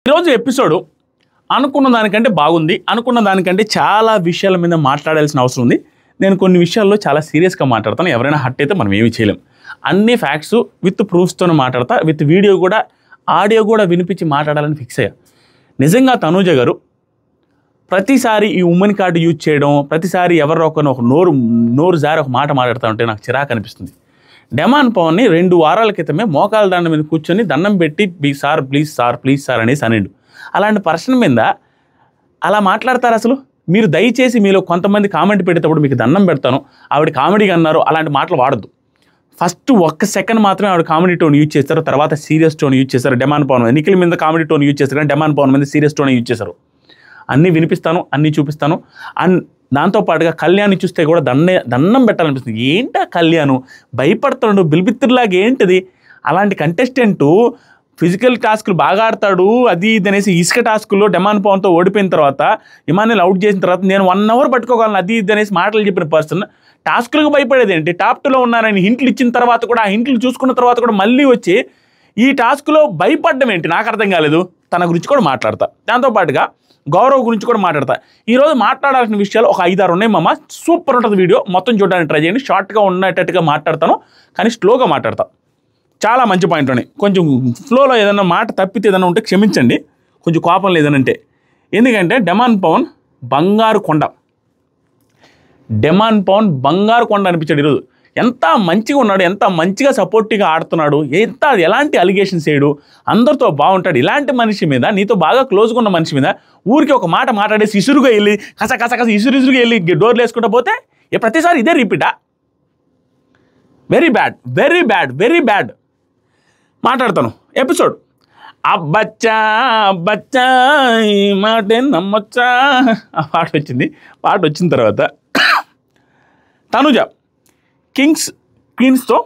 ఈరోజు ఎపిసోడ్ అనుకున్న దానికంటే బాగుంది. అనుకున్న దానికంటే చాలా విషయాల మీద మాట్లాడాల్సిన అవసరం ఉంది. నేను కొన్ని విషయాల్లో చాలా సీరియస్గా మాట్లాడతాను. ఎవరైనా హర్ట్ అయితే మనం ఏమీ చేయలేం. అన్ని ఫ్యాక్ట్స్ విత్ ప్రూఫ్స్తోనే మాట్లాడతా, విత్ వీడియో కూడా, ఆడియో కూడా వినిపించి మాట్లాడాలని ఫిక్స్ అయ్యా. నిజంగా తనూజ గారు ప్రతిసారి ఈ ఉమెన్ కార్డు యూజ్ చేయడం, ప్రతిసారి ఎవరో ఒక నోరు జారి ఒక మాట మాట్లాడుతూ ఉంటే నాకు చిరాకు అనిపిస్తుంది. డెమాన్ పవన్ని 2 వారాల క్రితమే మోకాల దండ మీద కూర్చొని దండం పెట్టి ప్లీజ్ సార్ అనేసి అనండు. అలాంటి పర్సన్ మీద అలా మాట్లాడతారు. అసలు మీరు దయచేసి మీలో కొంతమంది కామెంట్ పెట్టేటప్పుడు మీకు దండం పెడతాను, ఆవిడ కామెడీగా అన్నారు, అలాంటి మాటలు వాడద్దు. ఫస్ట్ 1 సెకండ్ మాత్రమే ఆవిడ కామెడీ టోన్ యూజ్ చేస్తారు, తర్వాత సీరియస్ టోన్ యూజ్ చేస్తారు. డెమాన్ పవన్ మీద నిఖిల్ మీద కామెడీ టోన్ యూజ్ చేస్తారు, కానీ డెమాన్ పవన్ మీద సీరియస్ టోన్ యూజ్ చేశారు. అన్నీ వినిపిస్తాను, అన్నీ చూపిస్తాను. అండ్ దాంతోపాటుగా కళ్యాణ్ చూస్తే కూడా దండం పెట్టాలనిపిస్తుంది. ఏంటా కళ్యాణ్ భయపడుతున్నాడు, బిల్బిత్తులాగా ఏంటిది? అలాంటి కంటెస్టెంటు ఫిజికల్ టాస్క్లు బాగా ఆడతాడు, అది ఇది అనేసి ఇసుక టాస్కుల్లో డెమాన్ పవన్తో ఓడిపోయిన తర్వాత, ఇమాన్యుల్ అవుట్ చేసిన తర్వాత నేను 1 అవర్ పట్టుకోగలను అది ఇది అనేసి మాటలు చెప్పిన పర్సన్ టాస్కులకు భయపడేది ఏంటి? టాప్ 2లో ఉన్నారని హింట్లు ఇచ్చిన తర్వాత కూడా, ఆ హింట్లు చూసుకున్న తర్వాత కూడా మళ్ళీ వచ్చి ఈ టాస్క్లో భయపడడం ఏంటి? నాకు అర్థం కాలేదు. తన గురించి కూడా మాట్లాడతా, దాంతోపాటుగా గౌరవ్ గురించి కూడా మాట్లాడతా. ఈరోజు మాట్లాడాల్సిన విషయాలు ఒక 5-6 ఉన్నాయి మామ. సూపర్ ఉంటుంది వీడియో, మొత్తం చూడడానికి ట్రై చేయండి. షార్ట్గా ఉండేటట్టుగా మాట్లాడతాను, కానీ స్లోగా మాట్లాడతా. చాలా మంచి పాయింట్ ఉన్నాయి. కొంచెం ఫ్లోలో ఏదైనా మాట తప్పితే ఏదైనా ఉంటే క్షమించండి, కొంచెం కోపం లేదనంటే. ఎందుకంటే డెమాన్ పవన్ బంగారు కొండ అనిపించాడు ఈరోజు. ఎంత మంచిగా ఉన్నాడు, ఎంత మంచిగా సపోర్టివ్గా ఆడుతున్నాడు, ఎలాంటి అలిగేషన్స్ చేయడు, అందరితో బాగుంటాడు. ఇలాంటి మనిషి మీద, నీతో బాగా క్లోజ్గా ఉన్న మనిషి మీద ఊరికి ఒక మాట మాట్లాడేసి ఇసురుగా వెళ్ళి కస ఇసురుగా వెళ్ళి డోర్లు వేసుకుంటూ పోతే ప్రతిసారి ఇదే రిపీటా? వెరీ బ్యాడ్ మాట్లాడతాను. ఎపిసోడ్ అబ్బచ్చా ఈ మాట నమ్మొచ్చా ఆ పాట వచ్చిన తర్వాత తనుజ క్వీన్స్తో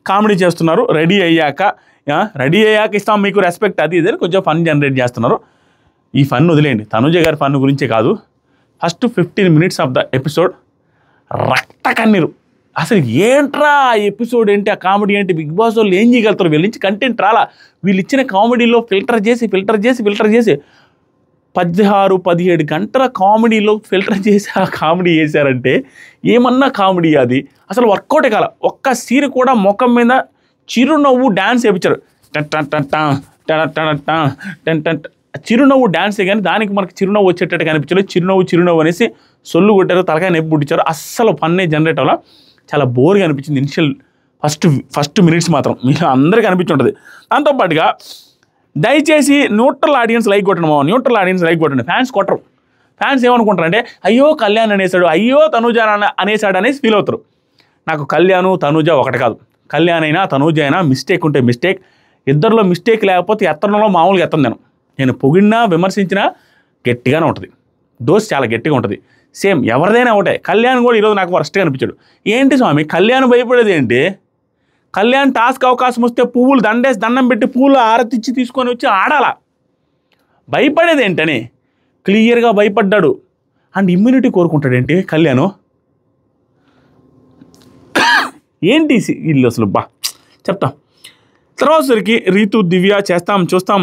కామెడీ చేస్తున్నారు. రెడీ అయ్యాక ఇస్తాం మీకు రెస్పెక్ట్, అది ఇదే కొంచెం ఫన్ జనరేట్ చేస్తున్నారు. ఈ ఫన్ వదిలేయండి, తనుజ గారి ఫన్ గురించే కాదు. First 15 minutes of the episode రక్త కన్నీరు. అసలు ఏంట్రా ఆ ఎపిసోడ్ ఏంటి, ఆ కామెడీ ఏంటి, బిగ్ బాస్ వాళ్ళు ఏం చేయగలుగుతారు? వీళ్ళ నుంచి కంటెంట్ రాలా. వీళ్ళు ఇచ్చిన కామెడీలో ఫిల్టర్ చేసి 16-17 గంటల కామెడీలో ఫిల్టర్ చేసి ఆ కామెడీ చేశారంటే ఏమన్నా కామెడీ అది? అసలు వర్కౌటే కాల. ఒక్క సీన్ కూడా ముఖం మీద చిరునవ్వు డ్యాన్స్ వేయించారు. చిరునవ్వు డ్యాన్సే కానీ దానికి మనకి చిరునవ్వు వచ్చేటట్టు కనిపించలేదు. చిరునవ్వు అనేసి సొల్లు కొట్టారు, తలకాయ నొప్పి పుట్టించారు. అస్సలు ఫన్నే జనరేట్ అవ్వాల. చాలా బోర్గా అనిపించింది ఇనిషియల్ ఫస్ట్ మినిట్స్ మాత్రం. మీకు అందరికీ అనిపించుంటుంది. దాంతోపాటుగా దయచేసి న్యూట్రల్ ఆడియన్స్ లైక్ కొట్టండి. ఫ్యాన్స్ కొట్టరు. ఫ్యాన్స్ ఏమనుకుంటారంటే అయ్యో కళ్యాణ్ అనేసాడు, అయ్యో తనూజ అనేసాడు అనేసి ఫీల్ అవుతారు. నాకు కళ్యాణ్ తనూజ ఒకటి కాదు. కళ్యాణ్ అయినా తనూజ అయినా మిస్టేక్ ఉంటే మిస్టేక్. ఇద్దరిలో మిస్టేక్ లేకపోతే ఎత్తడంలో మామూలుగా ఎత్తం నేను పొగిడినా విమర్శించినా గట్టిగానే ఉంటుంది. దోశ చాలా గట్టిగా ఉంటుంది. సేమ్ ఎవరిదైనా ఒకటే. కళ్యాణ్ కూడా ఈరోజు నాకు వరస్ట్గా అనిపించాడు. ఏంటి స్వామి కళ్యాణ్ భయపడేది ఏంటి? కళ్యాణ్ టాస్క్ అవకాశం వస్తే పువ్వులు దండం పెట్టి పువ్వులు ఆరతిచ్చి తీసుకొని వచ్చి ఆడాలా. భయపడేది ఏంటని క్లియర్గా భయపడ్డాడు. అండ్ ఇమ్యూనిటీ కోరుకుంటాడేంటి కళ్యాణ్? ఏంటి వీళ్ళు అసలు చెప్తా. తర్వాత సరికి రీతు దివ్య చూస్తాం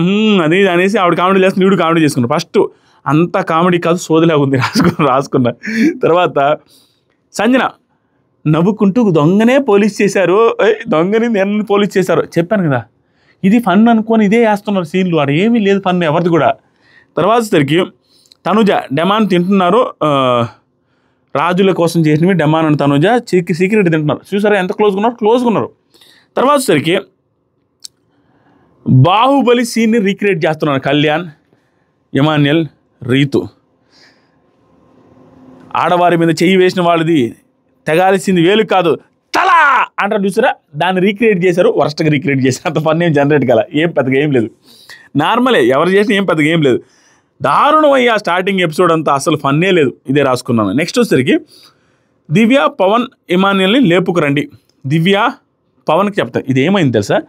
అది అనేసి ఆవిడ కామెడీ చేస్తుంది, వీడు కామెడీ చేసుకున్నాడు. ఫస్ట్ అంత కామెడీ కాదు, సోదిలాగా ఉంది రాసుకున్నా. తర్వాత సంజన నవ్వుకుంటూ దొంగనే పోలీస్ చేశారు, దొంగని నేను పోలీస్ చేశారు. చెప్పాను కదా, ఇది ఫన్ అనుకొని ఇదే వేస్తున్నారు సీన్లు. అక్కడ ఏమీ లేదు ఫన్ ఎవరిది కూడా. తర్వాత సరికి తనుజ డెమాన్ తింటున్నారు. రాజుల కోసం చేసినవి డెమాన్ అని తనుజ సీక్రెట్ తింటున్నారు. చూసారా ఎంత క్లోజ్గా ఉన్నారు. తర్వాత సరికి బాహుబలి సీన్ని రీక్రియేట్ చేస్తున్నారు కళ్యాణ్, ఇమాన్యుల్, రీతు. ఆడవారి మీద చెయ్యి వేసిన వాళ్ళది తెగాల్సింది వేలు కాదు తల అంటారు చూసారా, దాన్ని రీక్రియేట్ చేశారు. వరస్ట్గా రీక్రియేట్ చేశారు. అంత ఫన్ ఏం జనరేట్ కాల. పెద్దగా ఏం లేదు, నార్మలే. ఎవరు చేసినా ఏం పెద్దగా ఏం లేదు. దారుణం అయ్యా స్టార్టింగ్ ఎపిసోడ్ అంతా, అసలు ఫన్నే లేదు. ఇదే రాసుకున్నాను. నెక్స్ట్ వచ్చేసరికి దివ్య పవన్ ఇమాన్యుల్ని లేపుకురండి. దివ్య పవన్కి చెప్తా ఇది ఏమైంది తెలుసా?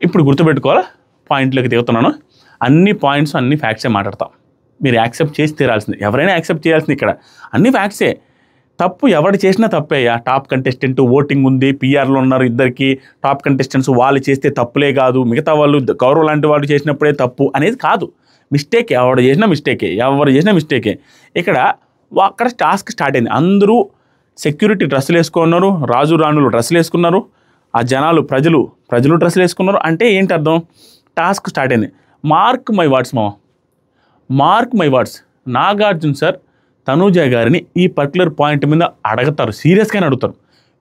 ఇప్పుడు గుర్తుపెట్టుకోవాలా, పాయింట్లోకి దిగుతున్నాను. అన్ని పాయింట్స్ అన్ని ఫ్యాక్ట్సే మాట్లాడతాం. మీరు యాక్సెప్ట్ చేసి తీరాల్సింది, ఎవరైనా యాక్సెప్ట్ చేయాల్సింది. ఇక్కడ అన్ని ఫ్యాక్ట్సే. తప్పు ఎవరు చేసినా తప్పే. టాప్ కంటెస్టెంట్ ఓటింగ్ ఉంది, పిఆర్లో ఉన్నారు ఇద్దరికి టాప్ కంటెస్టెంట్స్, వాళ్ళు చేస్తే తప్పులే కాదు, మిగతా వాళ్ళు గౌరవ్ లాంటి వాళ్ళు చేసినప్పుడే తప్పు అనేది కాదు. మిస్టేక్ ఎవరు చేసినా మిస్టేకే. ఇక్కడ అక్కడ టాస్క్ స్టార్ట్ అయింది. అందరూ సెక్యూరిటీ డ్రెస్సులు వేసుకున్నారు, రాజు రాణులు డ్రెస్సులు వేసుకున్నారు, ఆ జనాలు ప్రజలు డ్రెస్సులు వేసుకున్నారు. అంటే ఏంటి అర్థం? టాస్క్ స్టార్ట్ అయింది. Mark my words, Nagarjuna sir Tanuja గారిని ఈ పర్టికులర్ పాయింట్ మీద అడుగుతారు, సీరియస్గానే అడుగుతారు,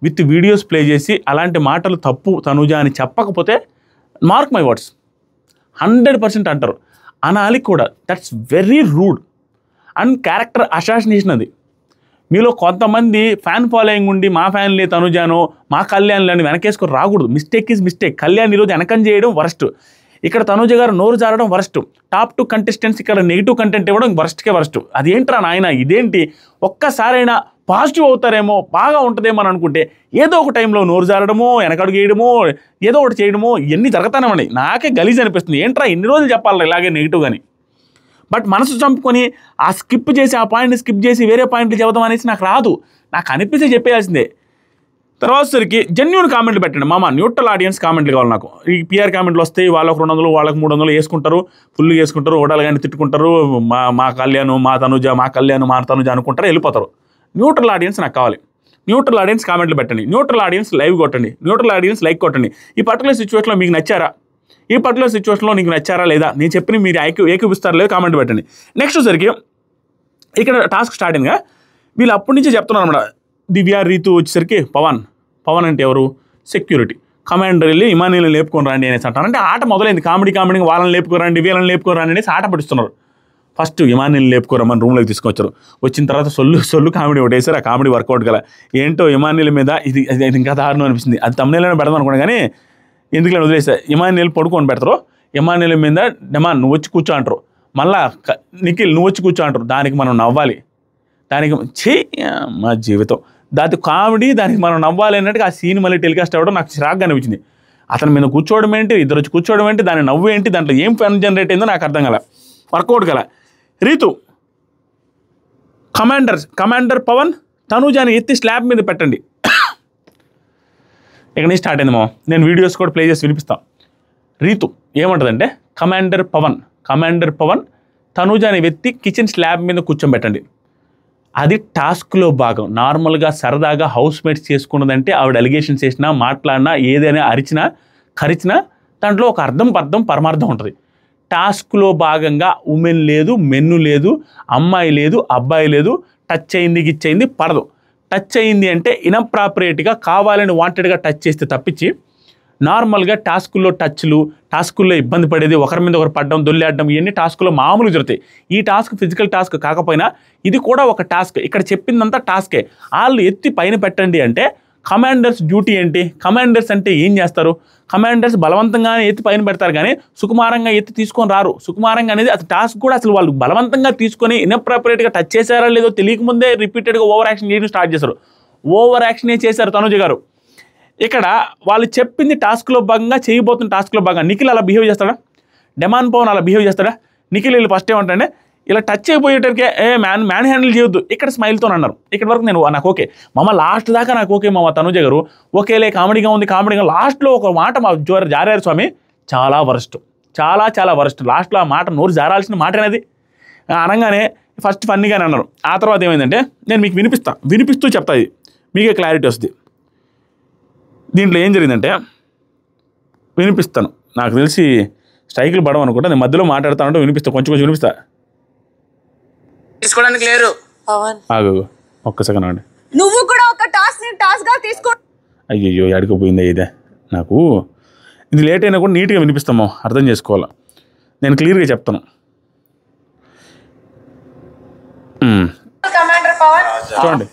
విత్ వీడియోస్ ప్లే చేసి అలాంటి మాటలు తప్పు తనూజ అని చెప్పకపోతే మార్క్ మై వర్డ్స్ 100% అంటారు. అనాలి కూడా. That's very rude and character assassination అది. మీలో కొంతమంది ఫ్యాన్ ఫాలోయింగ్ ఉండి మా ఫ్యాన్లే తనుజాను మా కళ్యాణ్లని వెనకేసుకొని రాకూడదు. Mistake is mistake. కళ్యాణ్ ఈరోజు వెనకం చేయడం వరస్ట్, ఇక్కడ తనుజ గారు నోరు జారడం వరస్ట్, టాప్ 2 కంటెస్టెంట్స్ ఇక్కడ నెగిటివ్ కంటెంట్ ఇవ్వడం వరస్ట్. అదేంట్రా నాయన ఇదేంటి? ఒక్కసారైనా పాజిటివ్ అవుతారేమో, బాగా ఉంటుందేమో అని అనుకుంటే ఏదో ఒక టైంలో నోరు జారడమో, వెనకడుగు వేయడమో, ఏదో ఒకటి చేయడమో ఇవన్నీ జరుగుతానేమండి. నాకే గలీజ్ అనిపిస్తుంది. ఏంట్రా ఇన్ని రోజులు చెప్పాలి ఇలాగే నెగిటివ్ అని. బట్ మనసు చంపుకొని ఆ పాయింట్ని స్కిప్ చేసి వేరే పాయింట్లు చెబుదాం అనేసి నాకు రాదు. నాకు అనిపిస్తే చెప్పేయాల్సిందే. తర్వాత సరికి జెన్యూన్ కామెంట్లు పెట్టండి మామ. న్యూట్రల్ ఆడియన్స్ కామెంట్లు కావాలి నాకు. ఈ పిఆర్ కామెంట్లు వస్తాయి, వాళ్ళకు 200 వాళ్ళకు 300 వేసుకుంటారు, ఫుల్ వేసుకుంటారు, ఓడాలు కానీ తిట్టుకుంటారు, మా కళ్యాణ్ మా తనుజ అనుకుంటారు, వెళ్ళిపోతారు. న్యూట్రల్ ఆడియన్స్ నాకు కావాలి. న్యూట్రల్ ఆడియన్స్ కామెంట్లు పెట్టండి, న్యూట్రల్ ఆడియన్స్ లైవ్ కొట్టండి, న్యూట్రల్ ఆడియన్స్ లైక్ కొట్టండి. ఈ పర్టికులర్ సిచ్యువేషన్లో మీకు నచ్చారా? ఈ పర్టికులర్ సిచ్యువేషన్లో నీకు నచ్చారా లేదా? నేను చెప్పిన మీరు ఏకీపిస్తారా లేదా కామెంట్ పెట్టండి. నెక్స్ట్ సరికి ఇక్కడ టాస్క్ స్టార్ట్ అయిందిగా, వీళ్ళు అప్పటి నుంచే చెప్తున్నారు అనమాట. దివ్య రీతు వచ్చేసరికి పవన్ అంటే ఎవరు? సెక్యూరిటీ. కమాండర్ వెళ్ళి ఇమానీలను లేపుకొని రండి అనేసి అంటారు. అంటే ఆట మొదలైంది. కామెడీగా వాళ్ళని లేపుకోరండి, వీళ్ళని లేపుకోరండి అనేసి ఆట పడిస్తున్నారు. ఫస్ట్ ఇమానీలను లేపుకోరమ్మని రూమ్లోకి తీసుకొచ్చారు. వచ్చిన తర్వాత సొల్లు కామెడీ ఒకటి వేసారు. ఆ కామెడీ వర్కౌట్ గల ఏంటో ఇమానీల మీద ఇది ఇంకా దారుణం అనిపిస్తుంది. అది తమ్ముళ్ళైనా పెడదాం అనుకున్నా కానీ ఎందుకు వదిలేస్తారు. ఇమానీలు పడుకొని పెడతారు. ఇమానీల మీద డెమాన్ నువ్వు వచ్చి కూర్చో అంటారు. మళ్ళా నిఖిల్ నువ్వు వచ్చి కూర్చో అంటారు. దానికి మనం నవ్వాలి. దానికి మా జీవితం దాని కామెడీ, దానికి మనం నవ్వాలి అన్నట్టుగా ఆ సీన్ మళ్ళీ టెలికాస్ట్ అవ్వడం నాకు చిరాగ్గా అనిపించింది. అతని మీద కూర్చోవడం ఏంటి, ఇద్దరు వచ్చి కూర్చోవడం ఏంటి, దాని నవ్వు ఏంటి, దాంట్లో ఏం ఫన్ జనరేట్ అయిందో నాకు అర్థం కల, వర్కౌట్ కల. రీతు కమాండర్ పవన్ తనూజాని ఎత్తి స్లాబ్ మీద పెట్టండి. ఇక్కడ నుంచి స్టార్ట్ అయింది నేను వీడియోస్ కూడా ప్లే చేసి వినిపిస్తాను. రీతు ఏమంటుందంటే కమాండర్ పవన్ తనూజాని ఎత్తి కిచెన్ స్లాబ్ మీద కూర్చోబెట్టండి. అది టాస్క్లో భాగం. నార్మల్గా సరదాగా హౌస్ మేట్స్ చేసుకున్నదంటే ఆవిడ అలిగేషన్స్ చేసినా, మాట్లాడినా, ఏదైనా కరిచినా దాంట్లో ఒక పరమార్థం ఉంటుంది. టాస్క్లో భాగంగా ఉమెన్ లేదు, మెన్ను లేదు, అమ్మాయి లేదు, అబ్బాయి లేదు, టచ్ అయింది గిచ్చయింది పడదు. టచ్ అయింది అంటే ఇన్అప్రాపరియేట్గా కావాలని వాంటెడ్గా టచ్ చేస్తే తప్పించి నార్మల్గా టాస్కుల్లో ఇబ్బంది పడేది, ఒకరి మీద ఒకరు పడడం, దొల్లాడడం, ఇవన్నీ టాస్కులో మామూలు జరుగుతాయి. ఈ టాస్క్ ఫిజికల్ టాస్క్ కాకపోయినా ఇది కూడా ఒక టాస్క్. ఇక్కడ చెప్పిందంతా టాస్కే. వాళ్ళు ఎత్తి పైన పెట్టండి అంటే కమాండర్స్ డ్యూటీ ఏంటి? కమాండర్స్ అంటే ఏం చేస్తారు? కమాండర్స్ బలవంతంగానే ఎత్తి పైన పెడతారు కానీ సుకుమారంగా ఎత్తి తీసుకొని రారు. సుకుమారంగా అనేది అది టాస్క్ కూడా అసలు వాళ్ళు బలవంతంగా తీసుకొని ఇన్అప్రాపరియేట్గా టచ్ చేశారా లేదో తెలియకముందే రిపీటెడ్గా ఓవర్ యాక్షన్ చేయడం స్టార్ట్ చేశారు. ఓవర్ యాక్షనే చేశారు తనుజ గారు. ఇక్కడ వాళ్ళు చెప్పింది టాస్క్లో భాగంగా చేయబోతున్న టాస్క్లో భాగంగా నిఖిల్ అలా బిహేవ్ చేస్తాడా? డెమాన్ పవన్ అలా బిహేవ్ చేస్తాడా? నిఖిల్ వీళ్ళు ఫస్ట్ ఏమంటే ఇలా టచ్ అయిపోయేటరికే మ్యాన్ హ్యాండిల్ చేయొద్దు, ఇక్కడ స్మైల్తో అన్నారు. ఇక్కడ వరకు నాకు ఓకే మామ, లాస్ట్ దాకా నాకు ఓకే మామ. తనుజ గారు ఓకేలే, కామెడీగా ఉంది, కామెడీగా. లాస్ట్లో ఒక మాట మా జారారు స్వామి, చాలా వరస్ట్. లాస్ట్లో ఆ మాట నోరు జారాల్సిన మాట అనేది అనగానే ఫస్ట్ ఫన్నీగానే అన్నారు. ఆ తర్వాత ఏమైందంటే నేను మీకు వినిపిస్తూ చెప్తా, ఇది మీకే క్లారిటీ వస్తుంది. దీంట్లో ఏం జరిగిందంటే వినిపిస్తాను. నాకు తెలిసి స్ట్రైకులు పడవు అనుకుంటా. నేను మధ్యలో మాట్లాడుతానంటే కొంచెం వినిపిస్తా. తీసుకోవడానికి లేరు ఆగు ఒక్క సెకండ్ అండి. నువ్వు కూడా ఒక టాస్క్ గా తీసుకో. అయ్యో అడిగిపోయింది ఇదే. నాకు ఇది లేట్ అయినా కూడా నీట్గా వినిపిస్తామో అర్థం చేసుకోవాలి. నేను క్లియర్గా చెప్తాను. చూడండి,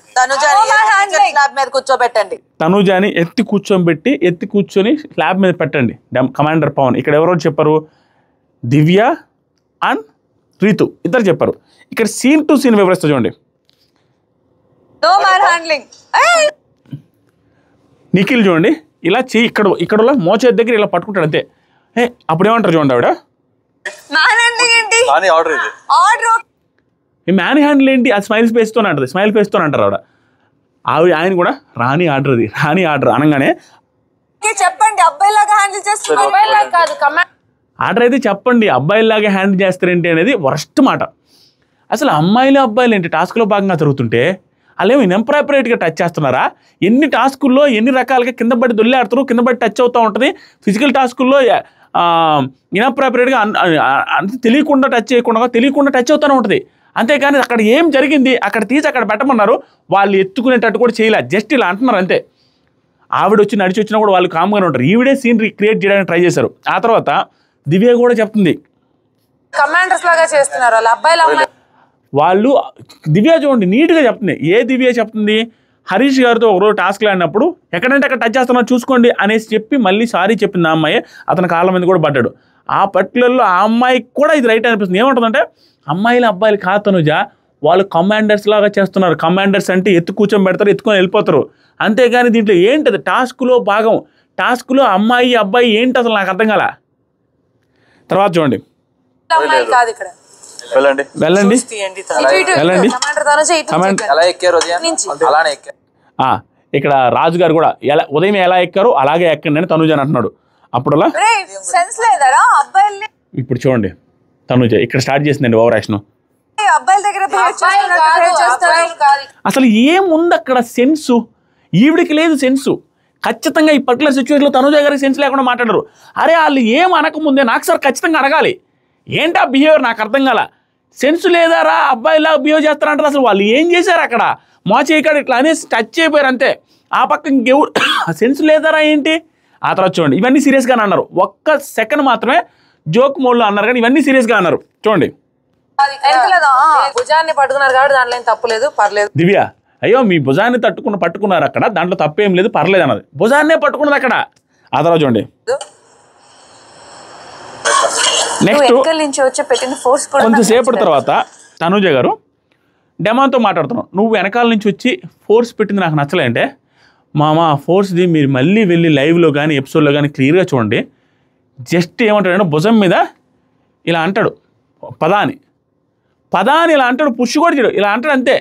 తనుజాని ఎత్తి కూర్చొని స్లాబ్ మీద పెట్టండి. కమాండర్ పవన్. ఇక్కడ ఎవరో చెప్పారు? దివ్య అండ్ రీతు ఇద్దరు చెప్పారు. ఇక్కడ సీన్ టు సీన్ వివరిస్తా చూడండి. నిఖిల్ చూడండి ఇలా చెయ్యి ఇక్కడ మోచేతి దగ్గర ఇలా పట్టుకుంటాడు అంతే. అప్పుడు ఏమంటారు చూడండి ఆవిడ, ఈ మ్యాన్ హ్యాండిల్ ఏంటి? అది స్మైల్ ఫేస్తోనే అంటారు ఆవిడ. ఆయన కూడా రాణి ఆర్డర్ అనగానే చెప్పండి, అబ్బాయిలాగా హ్యాండిల్ చేస్తున్నారు. ఆర్డర్ అయితే చెప్పండి, అబ్బాయిలాగా హ్యాండిల్ చేస్తారేంటి అనేది వరస్ట్ మాట. అసలు అమ్మాయిలు అబ్బాయిలు ఏంటి టాస్క్లో భాగంగా జరుగుతుంటే వాళ్ళేమో ఇన్అప్రాపరేట్గా టచ్ చేస్తున్నారా? ఎన్ని టాస్కుల్లో ఎన్ని రకాలుగా కింద పడి దొల్లేడుతారు, కింద పడి టచ్ అవుతూ ఉంటుంది. ఫిజికల్ టాస్కుల్లో ఇన్అప్రాపరేట్గా తెలియకుండా టచ్ చేయకుండా తెలియకుండా టచ్ అవుతూనే ఉంటుంది. అంతేకాని అక్కడ ఏం జరిగింది అక్కడ తీసి అక్కడ పెట్టమన్నారు, వాళ్ళు ఎత్తుకునేటట్టు కూడా చేయలే, జస్ట్ ఇలా అంటున్నారు అంతే. ఆవిడ వచ్చి నడిచి వచ్చినా కూడా వాళ్ళు కామ్గానే ఉంటారు. ఈవిడే సీన్ క్రియేట్ చేయడానికి ట్రై చేశారు. ఆ తర్వాత దివ్య కూడా చెప్తుంది కమాండర్స్ లాగా చేస్తున్నారు వాళ్ళ అబ్బాయిలు. వాళ్ళు దివ్య చూడండి నీట్గా చెప్తుంది. ఏ దివ్య చెప్తుంది? హరీష్ గారితో ఒకరోజు టాస్క్లు ఆడినప్పుడు ఎక్కడంటే అక్కడ టచ్ చేస్తున్నా చూసుకోండి అనేసి చెప్పి మళ్ళీ సారీ చెప్పింది ఆ అమ్మాయి. అతని కాళ్ళ మీద కూడా పడ్డాడు. ఆ పర్టికులర్లో ఆ అమ్మాయికి కూడా ఇది రైట్ అనిపిస్తుంది. ఏమంటుందంటే అమ్మాయిలు అబ్బాయిలు కాదు తనుజ, వాళ్ళు కమాండర్స్ లాగా చేస్తున్నారు. కమాండర్స్ అంటే ఎత్తు కూర్చొని పెడతారు, ఎత్తుకొని వెళ్ళిపోతారు. అంతేగాని దీంట్లో ఏంటది టాస్క్లో భాగం, టాస్క్లో అమ్మాయి అబ్బాయి ఏంటి అసలు నాకు అర్థం కాల. తర్వాత చూడండి, వెళ్ళండి వెళ్ళండి. ఇక్కడ రాజు గారు కూడా ఉదయం ఎలా ఎక్కారు అలాగే ఎక్కండి అని తనుజ అని అంటున్నాడు. అప్పుడలా ఇప్పుడు చూడండి తనుజ ఇక్కడ స్టార్ట్ చేసిందండి ఓవర్ యాక్షన్. అసలు ఏముంది అక్కడ సెన్సు? ఈవిడికి లేదు సెన్సు. ఖచ్చితంగా ఈ పర్టికులర్ సిచ్యువేషన్లో తనుజ గారికి సెన్స్ లేకుండా మాట్లాడరు. అరే వాళ్ళు ఏం అనకముందే నాకు సార్ ఖచ్చితంగా అడగాలి. ఏంటా బిహేవియర్ నాకు అర్థం కాల. సెన్స్ లేదారా అబ్బాయిలా బిహేవ్ చేస్తారంటారు. అసలు వాళ్ళు ఏం చేశారు అక్కడ? మా చేయకాడు ఇట్లా అనేసి టచ్ అయిపోయారు అంతే. ఆ పక్క ఇంకెవరు సెన్స్ లేదారా ఏంటి? ఆ తర్వాత చూడండి ఇవన్నీ సీరియస్గానే అన్నారు. ఒక్క సెకండ్ మాత్రమే జోక్ మోడ్లో అన్నారు కానీ ఇవన్నీ సీరియస్గా అన్నారు. చూడండి భుజాన్ని పట్టుకున్నారు కాబట్టి దాంట్లో ఏం తప్పులేదు, పర్లేదు. దివ్య అయ్యో మీ భుజాన్ని పట్టుకున్నారు అక్కడ, దాంట్లో తప్పేం లేదు, పర్లేదు అన్నది. భుజాన్నే పట్టుకున్నది అక్కడ. ఆ తర్వాత చూడండి నెక్స్ట్ కొంచెంసేపటి తర్వాత తనుజ గారు డెమాన్తో మాట్లాడుతున్నాం. నువ్వు వెనకాల నుంచి వచ్చి ఫోర్స్ పెట్టింది నాకు నచ్చలే అంటే, మామ ఫోర్స్ది మీరు మళ్ళీ వెళ్ళి లైవ్లో కానీ ఎపిసోడ్లో కానీ క్లియర్గా చూడండి. జస్ట్ ఏమంటాడంటే భుజం మీద ఇలా అంటాడు, పదాని ఇలా అంటాడు, పుష్ కూడా చేయడు, ఇలా అంటాడు అంతే.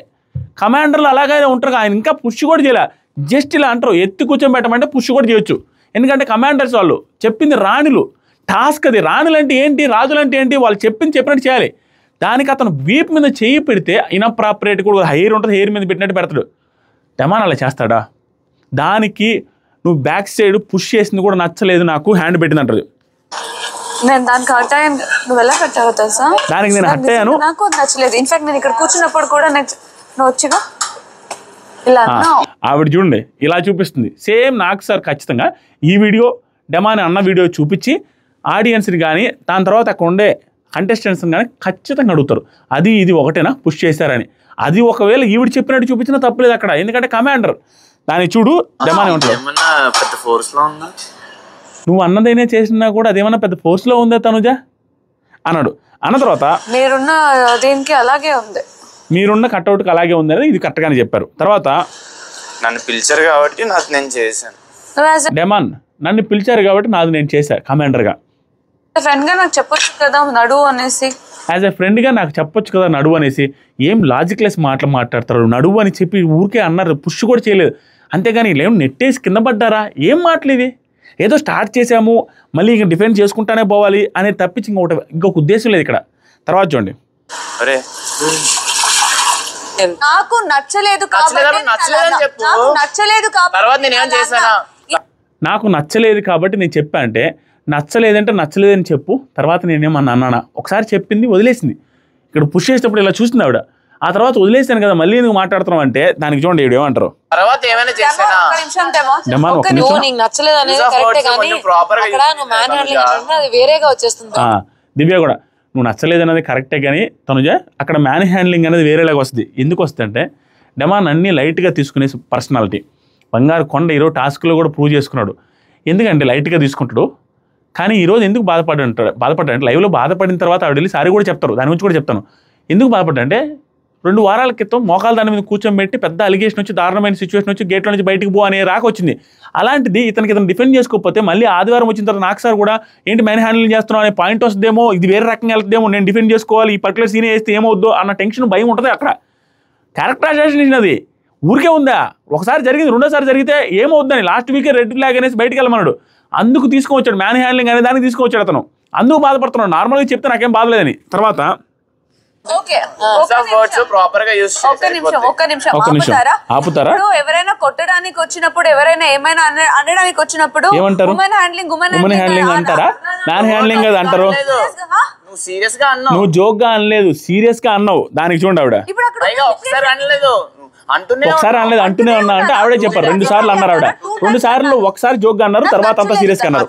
కమాండర్లు అలాగే ఉంటారు, ఆయన ఇంకా పుష్ కూడా చేయలే, జస్ట్ ఇలా అంటారు. ఎత్తి కూర్చోబెట్టమంటే పుష్ కూడా చేయొచ్చు. ఎందుకంటే కమాండర్స్ వాళ్ళు చెప్పింది రాణులు, టాస్క్ అది. రాణులు అంటే ఏంటి, రాజులు అంటే ఏంటి, వాళ్ళు చెప్పినట్టు చేయాలి. దానికి అతను వీపు మీద చేయి పెడితే ఇన్అప్రాపరేట్ కూడా హెయిర్ ఉంటుంది, హెయిర్ మీద పెట్టినట్టు పెడతాడు. డెమాన్ అలా చేస్తాడా? దానికి నువ్వు బ్యాక్ సైడ్ పుష్ చేసింది కూడా నచ్చలేదు నాకు, హ్యాండ్ పెట్టింది అంటారు. నేను దానికి హర్ట్ అయ్యాను. నువ్వు ఎలా హర్ట్ అవ్వవు తెలుసా? దానికి నేను హర్ట్ అయ్యాను, నాకు నచ్చలేదు. ఇన్ఫాక్ట్ నేను ఇక్కడ కూర్చున్నప్పుడు కూడా నువ్వు వచ్చిగా ఇలా ఆవిడ చూడండి ఇలా చూపిస్తుంది. సేమ్ నాకు సార్ ఖచ్చితంగా ఈ వీడియో డెమాన్ అన్న వీడియో చూపించి ఆడియన్స్ని కానీ దాని తర్వాత అక్కడ ఉండే కంటెస్టెంట్స్ని కానీ ఖచ్చితంగా అడుగుతారు, అది ఇది ఒకటేనా పుష్ చేశారని. అది ఒకవేళ ఈవిడ చెప్పినట్టు చూపించినా తప్పలేదు అక్కడ, ఎందుకంటే కమాండర్. దాన్ని చూడు డెమాన్ ఉంటుంది. నువ్వు అన్నదైనా చేసినా కూడా అదేమన్నా పెద్ద ఫోర్స్లో ఉందా తనుజ అన్నాడు. అన్న తర్వాత మీరున్న దీనికి అలాగే ఉంది, మీరున్న కట్అవుట్కి అలాగే ఉంది అనేది ఇది కరెక్ట్గానే చెప్పారు. తర్వాత నన్ను పిలిచారు కాబట్టి నాకు నేను చేశాను. డెమాన్ నన్ను పిలిచారు కాబట్టి నాది నేను చేశాను కమాండర్గా. ఫ్రెండ్గా నాకు చెప్పొచ్చు కదా నడువు అనేసి. యాజ్ ఎ ఫ్రెండ్గా నాకు చెప్పొచ్చు కదా నడువు అనేసి. ఏం లాజిక్లెస్ మాట్లాడతారు. నడువు అని చెప్పి ఊరికే అన్నారు, పుష్ కూడా చేయలేదు. అంతేగాని ఏం నెట్టేసి కింద పడ్డారా? ఏం మాటలు ఇవి? ఏదో స్టార్ట్ చేసాము మళ్ళీ ఇంక డిఫెండ్ చేసుకుంటానే పోవాలి అనేది తప్పించి ఇంకొక ఉద్దేశం లేదు ఇక్కడ. తర్వాత చూడండి, అరే నాకు నచ్చలేదు నాకు నచ్చలేదు కాబట్టి నేను చెప్పా అంటే, నచ్చలేదంటే నచ్చలేదని చెప్పు, తర్వాత నేనేమన్నా అన్నానా? ఒకసారి చెప్పింది వదిలేసింది. ఇక్కడ పుష్ చేసేటప్పుడు ఇలా చూసింది ఆవిడ. ఆ తర్వాత వదిలేసాను కదా మళ్ళీ నువ్వు మాట్లాడుతున్నావు అంటే దానికి చూడండి ఏడు ఏమంటారు. దివ్య కూడా నువ్వు నచ్చలేదు అనేది కరెక్టే కానీ తనుజ అక్కడ మ్యాన్ హ్యాండ్లింగ్ అనేది వేరేలాగా వస్తుంది. ఎందుకు వస్తుంది అంటే డెమాన్ అన్నీ లైట్గా తీసుకునే పర్సనాలిటీ. బంగారు కొండ ఈరోజు టాస్క్లో కూడా ప్రూవ్ చేసుకున్నాడు. ఎందుకంటే లైట్గా తీసుకుంటాడు. కానీ ఈరోజు ఎందుకు బాధపడ్డాడంటే లైవ్లో బాధపడిన తర్వాత ఆవిడ వెళ్ళి సారీ కూడా చెప్తారు, దాని గురించి కూడా చెప్తాను. ఎందుకు బాధపడ్డా 2 వారాల క్రితం మోకాలు దాని మీద కూర్చోబెట్టి పెద్ద అలిగేషన్ వచ్చి, దారుణమైన సిచ్యువేషన్ వచ్చి, గేట్లో నుంచి బయటికి పో అనే రాక వచ్చింది. అలాంటిది ఇతను డిఫెండ్ చేసుకోకపోతే మళ్ళీ ఆదివారం వచ్చిన తర్వాత నాకు సార్ కూడా ఏంటి మ్యాన్ హ్యాండిల్ చేస్తున్నావు అనే పాయింట్ వస్తుందేమో, ఇది వేరే రకంగా వెళ్తుందేమో, నేను డిఫెండ్ చేసుకోవాలి, ఈ పర్టికులర్ సీన్ వేస్తే ఏమవుద్దో అన్న టెన్షన్ భయం ఉంటుంది అక్కడ. క్యారెక్టర్ అసాసినేషన్ అది ఊరికే ఉందా? ఒకసారి జరిగింది, రెండోసారి జరిగితే ఏమవుద్దని లాస్ట్ వీకే రెడ్ ఫ్లాగ్ అనేసి బయటికి వెళ్ళమన్నాడు. అందుకు తీసుకువచ్చాడు మ్యాన్ హ్యాండ్లింగ్ అనే దానికి తీసుకువచ్చాడు అతను. అందుకు బాధపడుతున్నాడు. నార్మల్గా చెప్తే నాకేం బాధలేదని. తర్వాత ఓకే ప్రాపర్ గా యూస్ ఒక్క నిమిషం ఆపుతారా? ఇప్పుడు ఎవరైనా కొట్టడానికి వచ్చినప్పుడు, ఎవరైనా ఏమైనా అనడానికి వచ్చినప్పుడు ఏమంటారు? ఉమెన్ హ్యాండ్లింగ్ అంటారా? మ్యాన్ హ్యాండ్లింగ్ అది అంటారు. నువ్వు సీరియస్ గా అన్నావు, నువ్వు జోక్ గా అనలేదు, సీరియస్ గా అన్నావు. దానికి చూడండి ఆవిడ ఇప్పుడు అక్కడ ఒకసారి అనలేదు, ఒకసారి అనలేదు అంటూనే ఉన్నా అంటే ఆవిడే చెప్పారు. 2 సార్లు అన్నారు ఆవిడ. 2 సార్లు ఒకసారి జోక్ గా అన్నారు, తర్వాత అంతా సీరియస్ గా అన్నారు.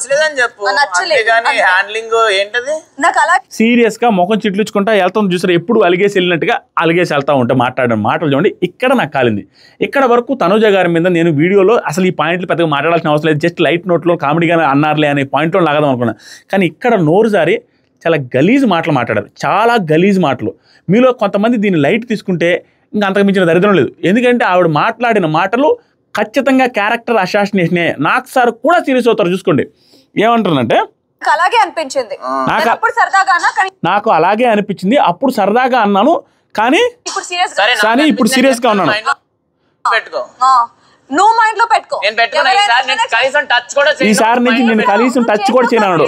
హ్యాండ్లింగ్ ఏంటది? నాకు అలా సీరియస్ గా ముఖం చిట్లించుకుంటా వెళ్తాం చూసారు. ఎప్పుడు అలిగేసి వెళ్ళినట్టుగా అలిగేసి వెళ్తా ఉంటే మాట్లాడిన మాటలు చూడండి. ఇక్కడ నాకు కాలింది. ఇక్కడ వరకు తనుజ గారి మీద నేను వీడియోలో అసలు ఈ పాయింట్లు పెద్దగా మాట్లాడాల్సిన అవసరం లేదు, జస్ట్ లైట్ నోట్లో కామెడీగా అన్నారులే అనే పాయింట్లో లాగదాం అనుకున్నా. కానీ ఇక్కడ నోరు జారి చాలా గలీజ్ మాటలు మాట్లాడారు, చాలా గలీజ్ మాటలు. మీలో కొంతమంది దీన్ని లైట్ తీసుకుంటే ఇంకా అంతకు మించిన దరిద్రం లేదు. ఎందుకంటే ఆవిడ మాట్లాడిన మాటలు ఖచ్చితంగా క్యారెక్టర్ అసాసినేషనే. నాకు సార్ కూడా సీరియస్ అవుతారు చూసుకోండి. ఏమంటారంటే అలాగే అనిపించింది నాకు అలాగే అనిపించింది, అప్పుడు సరదాగా అన్నాను, కానీ ఇప్పుడు సీరియస్ గా ఉన్నాను. నువ్వు మైండ్ లో పెట్టుకో. ఈసారి నుంచి నేను కనీసం టచ్ కూడా చేయను.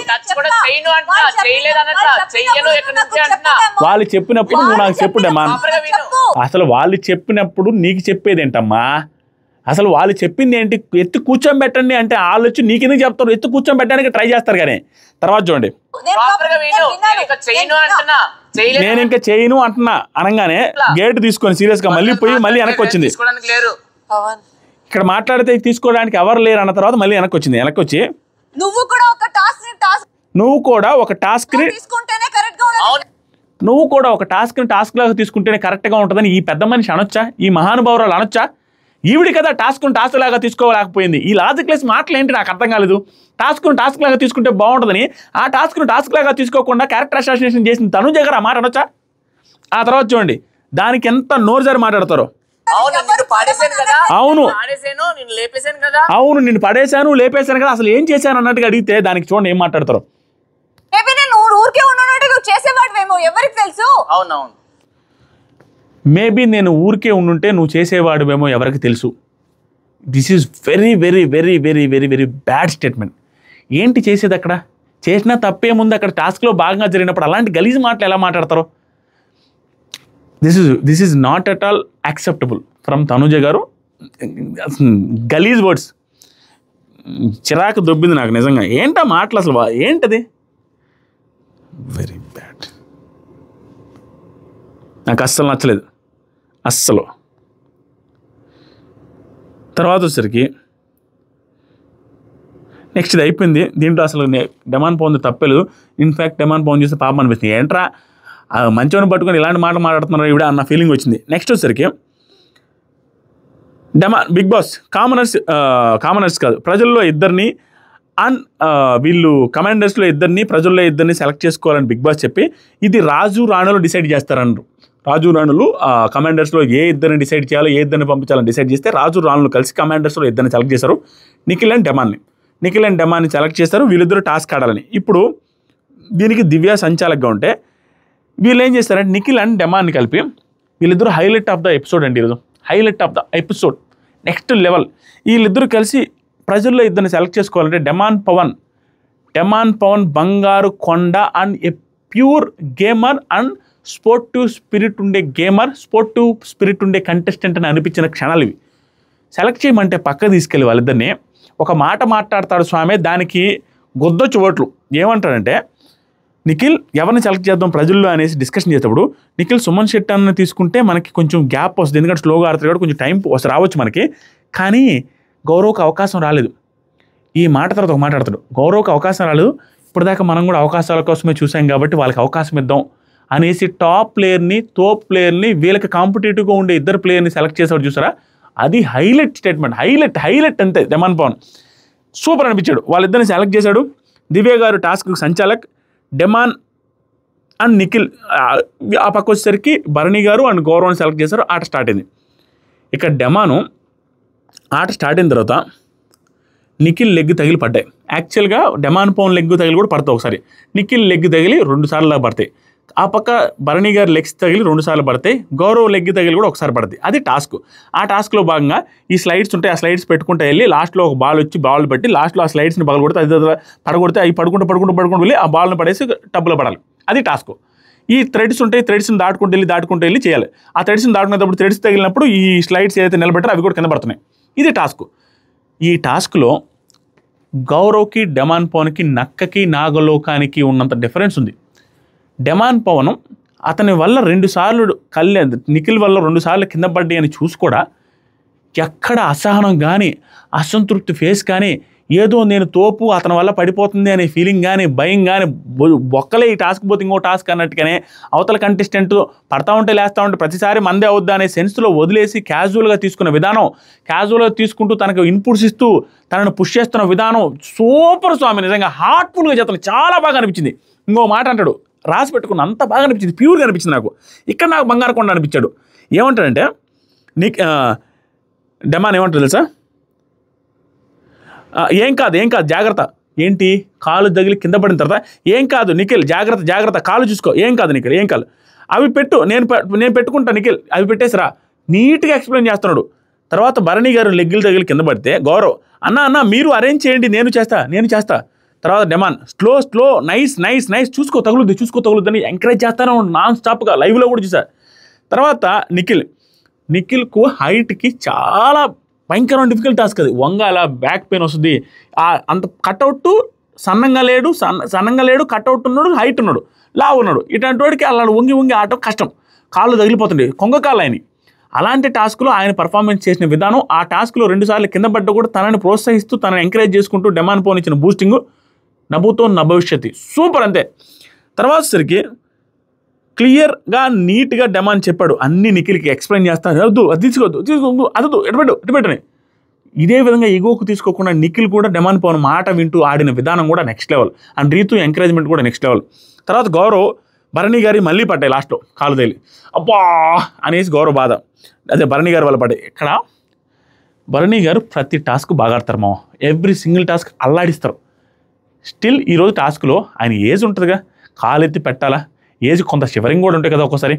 వాళ్ళు చెప్పినప్పుడు నువ్వు నాకు చెప్పుడమ్మా. అసలు వాళ్ళు చెప్పినప్పుడు నీకు చెప్పేదేంటమ్మా? అసలు వాళ్ళు చెప్పింది ఏంటి? ఎత్తి కూర్చోబెట్టండి అంటే వాళ్ళు వచ్చి నీకు ఎందుకు చెప్తారు? ఎత్తి కూర్చోబెట్టడానికి ట్రై చేస్తారు. కానీ తర్వాత చూడండి, నేను ఇంకా చేయను అంటున్నా అనగానే గేట్ తీసుకొని సీరియస్ గా మళ్ళీ పోయి మళ్ళీ వెనక్కి వచ్చింది. ఇక్కడ మాట్లాడితే తీసుకోవడానికి ఎవరు లేరు అన్న తర్వాత మళ్ళీ వెనక్కి వచ్చింది. వెనక్కి వచ్చి నువ్వు కూడా ఒక టాస్క్ లాగా తీసుకుంటేనే కరెక్ట్ గా ఉంటుందని ఈ పెద్ద మనిషి అనొచ్చా? ఈ మహానుభావురాలు అనొచ్చా? ఈవిడి కదా టాస్క్ లాగా తీసుకోలేకపోయింది. ఈ లాజిక్ లెస్ మాటలు ఏంటి నాకు అర్థం కాలేదు. టాస్క్ లాగా తీసుకుంటే బాగుంటుందని ఆ టాస్క్ లాగా తీసుకోకుండా క్యారెక్టర్ అసాసినేషన్ చేసిన తనుజ గారు ఆ మాట అనొచ్చా? ఆ తర్వాత చూడండి దానికి ఎంత నోరు జారి మాట్లాడతారో. అవును నిన్ను పడేశాను లేపేశాను కదా, అసలు ఏం చేశాను అన్నట్టుగా అడిగితే దానికి చూడండి ఏం మాట్లాడతారు. మేబీ నేను ఊరికే ఉండుంటే నువ్వు చేసేవాడువేమో ఎవరికి తెలుసు. This is very very very very very very bad statement. ఏంటి చేసేది? అక్కడ చేసినా తప్పేముంది? అక్కడ టాస్క్లో భాగంగా జరిగినప్పుడు అలాంటి గలీజ్ మాటలు ఎలా మాట్లాడతారు? This is not at all acceptable from Tanuja గారు. గలీజ్ వర్డ్స్, చిరాకు దొబ్బింది నాకు నిజంగా. ఏంటా మాటలు అసలు? ఏంటది? Very bad. నాకు అస్సలు నచ్చలేదు, అస్సలు. తర్వాత వచ్చేసరికి నెక్స్ట్ ఇది అయిపోయింది. దీంట్లో అసలు డెమాన్ పవన్ తప్పలేదు. ఇన్ఫ్యాక్ట్ డెమాన్ పవన్ చూస్తే పాపం అనిపిస్తుంది. ఏంట్రా మంచివాడిని పట్టుకొని ఇలాంటి మాటలు మాట్లాడుతున్నారు ఇవిడ అన్న ఫీలింగ్ వచ్చింది. నెక్స్ట్ వచ్చేసరికి బిగ్ బాస్ కామనర్స్ కాదు, ప్రజల్లో ఇద్దరిని వీళ్ళు కమాండర్స్లో ప్రజల్లో ఇద్దరిని సెలెక్ట్ చేసుకోవాలని బిగ్ బాస్ చెప్పి ఇది రాజు రాణులు డిసైడ్ చేస్తారన్నారు. రాజు రాణులు కమాండర్స్లో ఏ ఇద్దరిని డిసైడ్ చేయాలో, ఏ ఇద్దరిని పంపించాలని డిసైడ్ చేస్తే రాజు రాణులు కలిసి కమాండర్స్లో ఇద్దరిని సెలెక్ట్ చేశారు. నిఖిల్ అండ్ డెమాన్ని సెలెక్ట్ చేస్తారు. వీళ్ళిద్దరూ టాస్క్ ఆడాలని. ఇప్పుడు దీనికి దివ్య సంచాలకుగా ఉంటే వీళ్ళు ఏం చేస్తారంటే నిఖిల్ అండ్ డెమాన్ని కలిపి వీళ్ళిద్దరూ హైలైట్ ఆఫ్ ద ఎపిసోడ్ అండి. ఈరోజు highlight of the episode, next level. వీళ్ళిద్దరూ కలిసి ప్రజల్లో ఇద్దరిని సెలెక్ట్ చేసుకోవాలంటే డెమాన్ పవన్ బంగారు కొండ and A pure gamer and sportive spirit ఉండే కంటెస్టెంట్ అని అనిపించిన క్షణాలు ఇవి. సెలెక్ట్ చేయమంటే పక్క తీసుకెళ్ళి వాళ్ళిద్దరిని ఒక మాట మాట్లాడతాడు స్వామి, దానికి గొద్దొచ్చు ఓట్లు. ఏమంటాడంటే నిఖిల్ ఎవరిని సెలెక్ట్ చేద్దాం ప్రజల్లో అనేసి డిస్కషన్ చేసేటప్పుడు నిఖిల్ సుమన్ శెట్టి అన్న తీసుకుంటే మనకి కొంచెం గ్యాప్ వస్తుంది, ఎందుకంటే స్లోగా ఆడుతాడు కాబట్టి కొంచెం టైం రావచ్చు మనకి. కానీ గౌరవ్కి అవకాశం రాలేదు. ఈ మాట తర్వాత ఒక మాట్లాడతాడు, గౌరవ్కి అవకాశం రాలేదు, ఇప్పటిదాకా మనం కూడా అవకాశాల కోసమే చూసాం కాబట్టి వాళ్ళకి అవకాశం ఇద్దాం అనేసి టాప్ ప్లేయర్ని వీళ్ళకి కాంపిటేటివ్గా ఉండే ఇద్దరు ప్లేయర్ని సెలెక్ట్ చేసేవాడు చూసారా, అది హైలైట్ స్టేట్మెంట్. హైలైట్ అంతే. డెమాన్ పవన్ సూపర్ అనిపించాడు. వాళ్ళిద్దరిని సెలెక్ట్ చేశాడు. దివ్య గారు టాస్క్కి సంచాలక్, డెమాన్ అండ్ నిఖిల్ ఆ పక్క వచ్చేసరికి భరణి గారు అండ్ గౌరవాన్ని సెలెక్ట్ చేశారు. ఆట స్టార్ట్ అయింది. ఇక డెమాను ఆట స్టార్ట్ అయిన తర్వాత నిఖిల్ లెగ్ తగిలి పడ్డాయి. యాక్చువల్గా డెమాన్ పవన్ లెగ్ తగిలి కూడా పడతాయి ఒకసారి, నిఖిల్ లెగ్ తగిలి 2 సార్లు పడతాయి. ఆ పక్క భరణి గారి లెగ్స్ తగిలి 2 సార్లు పడతాయి, గౌరవ్ లెగ్ తగిలి కూడా ఒకసారి పడుతుంది. అది టాస్క్. ఆ టాస్క్లో భాగంగా ఈ స్లైడ్స్ ఉంటాయి, ఆ స్లైడ్స్ పెట్టుకుంటూ వెళ్ళి లాస్ట్లో ఒక బాల్ వచ్చి బాల్ పెట్టి లాస్ట్లో ఆ స్లైడ్స్ని పగలగొడితే అది పడగొడితే అవి పడుకుంటూ వెళ్ళి ఆ బాల్ని పడేసి టబ్బులో పడాలి. అది టాస్క్. ఈ థ్రెడ్స్ ఉంటాయి, థ్రెడ్స్ని దాటుకుంటూ వెళ్ళి చేయాలి. ఆ థ్రెడ్స్ని దాటుకునేటప్పుడు థ్రెడ్స్ తగిలినప్పుడు ఈ స్లైడ్స్ ఏదైతే నిలబెట్టారో అవి కూడా కింద పడుతున్నాయి. ఇది టాస్క్. ఈ టాస్క్లో గౌరవ్కి డెమాన్ పవన్కి నక్కకి నాగలోకానికి ఉన్నంత డిఫరెన్స్ ఉంది. డెమాన్ పవన్ అతని వల్ల 2 సార్లు నిఖిల్ వల్ల 2 సార్లు కింద పడ్డాయి అని చూసి కూడా ఎక్కడ అసహనం కానీ అసంతృప్తి ఫేస్ కానీ ఏదో నేను తోపు అతని వల్ల పడిపోతుంది అనే ఫీలింగ్ కానీ భయం కానీ ఒక్కలే ఈ టాస్క్ పోతే ఇంకో టాస్క్ అన్నట్టుగానే అవతల కంటెస్టెంట్ పడతా ఉంటే లేస్తూ ఉంటే ప్రతిసారి మందే అవుద్దా అనే సెన్స్లో వదిలేసి క్యాజువల్గా తీసుకున్న విధానం, క్యాజువల్గా తీసుకుంటూ తనకు ఇన్పుట్స్ ఇస్తూ తనను పుష్ చేస్తున్న విధానం సూపర్ స్వామి. నిజంగా హార్ట్ఫుల్గా చేస్తాను, చాలా బాగా అనిపించింది. ఇంకో మాట అంటాడు, రాసి పెట్టుకున్న అంత బాగా అనిపించింది, ప్యూర్గా అనిపించింది నాకు. ఇక్కడ నాకు బంగారు కొండ అనిపించాడు. ఏమంటాడంటే డెమాన్ ఏమంటాడు తెలుసా, ఏం కాదు జాగ్రత్త. ఏంటి, కాలు తగిలి కింద పడిన తర్వాత ఏం కాదు నిఖిల్, జాగ్రత్త కాలు చూసుకో, ఏం కాదు నిఖిల్, ఏం కాదు, అవి పెట్టు, నేను పెట్టుకుంటా నిఖిల్, అవి పెట్టేసిరా, నీట్గా ఎక్స్ప్లెయిన్ చేస్తున్నాడు. తర్వాత భరణి గారు లెగ్గులు తగిలి కింద పడితే గౌరవ్ అన్న మీరు అరేంజ్ చేయండి, నేను చేస్తా. తర్వాత డెమాన్ స్లో నైస్ చూసుకో తగులుద్ది అని ఎంకరేజ్ చేస్తాను నాన్ స్టాప్గా, లైవ్లో కూడా చూసా. తర్వాత నిఖిల్కు హైట్కి చాలా భయంకరమైన డిఫికల్ట్ టాస్క్ అది. వంగాల బ్యాక్ పెయిన్ వస్తుంది. అంత కట్అవుట్ సన్నంగా లేడు, కట్అవుట్ ఉన్నాడు, హైట్ ఉన్నాడు, లావు ఉన్నాడు. ఇట్లాంటి వాడికి అలా వంగి ఆటో కష్టం, కాళ్ళు తగిలిపోతుండే, కొంగకాళ్ళు ఆయన. అలాంటి టాస్క్లో ఆయన పర్ఫార్మెన్స్ చేసిన విధానం, ఆ టాస్క్లో 2 సార్లు కింద పడ్డ కూడా తనని ప్రోత్సహిస్తూ తనని ఎంకరేజ్ చేసుకుంటూ డెమాన్ పవన్ ఇచ్చిన బూస్టింగ్ నభూతో నభవిష్యతి సూపర్ అంతే. తర్వాత సరికి క్లియర్గా నీట్గా డెమాన్ చెప్పాడు, అన్ని నిఖిల్కి ఎక్స్ప్లెయిన్ చేస్తాను, అది తీసుకోవద్దు ఎటుపెట్టని. ఇదే విధంగా ఎగోకు తీసుకోకుండా నిఖిల్ కూడా డెమాన్ పవన్ మాట వింటూ ఆడిన విధానం కూడా next level, and Ritu encouragement కూడా నెక్స్ట్ లెవెల్. తర్వాత గౌరవ్ భరణి గారి మళ్ళీ పడ్డాయి లాస్ట్లో కాలు తేలి, అబ్బా అనేసి గౌరవ్ బాధ, అదే భరణి గారి వల్ల పడ్డాయి. ఇక్కడ భరణి గారు ప్రతి టాస్క్ బాగా ఆడతారు మామ, ఎవ్రీ సింగిల్ టాస్క్ అల్లాడిస్తారు. స్టిల్ ఈరోజు టాస్క్లో ఆయన ఏజ్ ఉంటుందిగా, కాలు ఎత్తి పెట్టాలా, ఏజ్ కొంత షివరింగ్ కూడా ఉంటాయి కదా ఒక్కోసారి,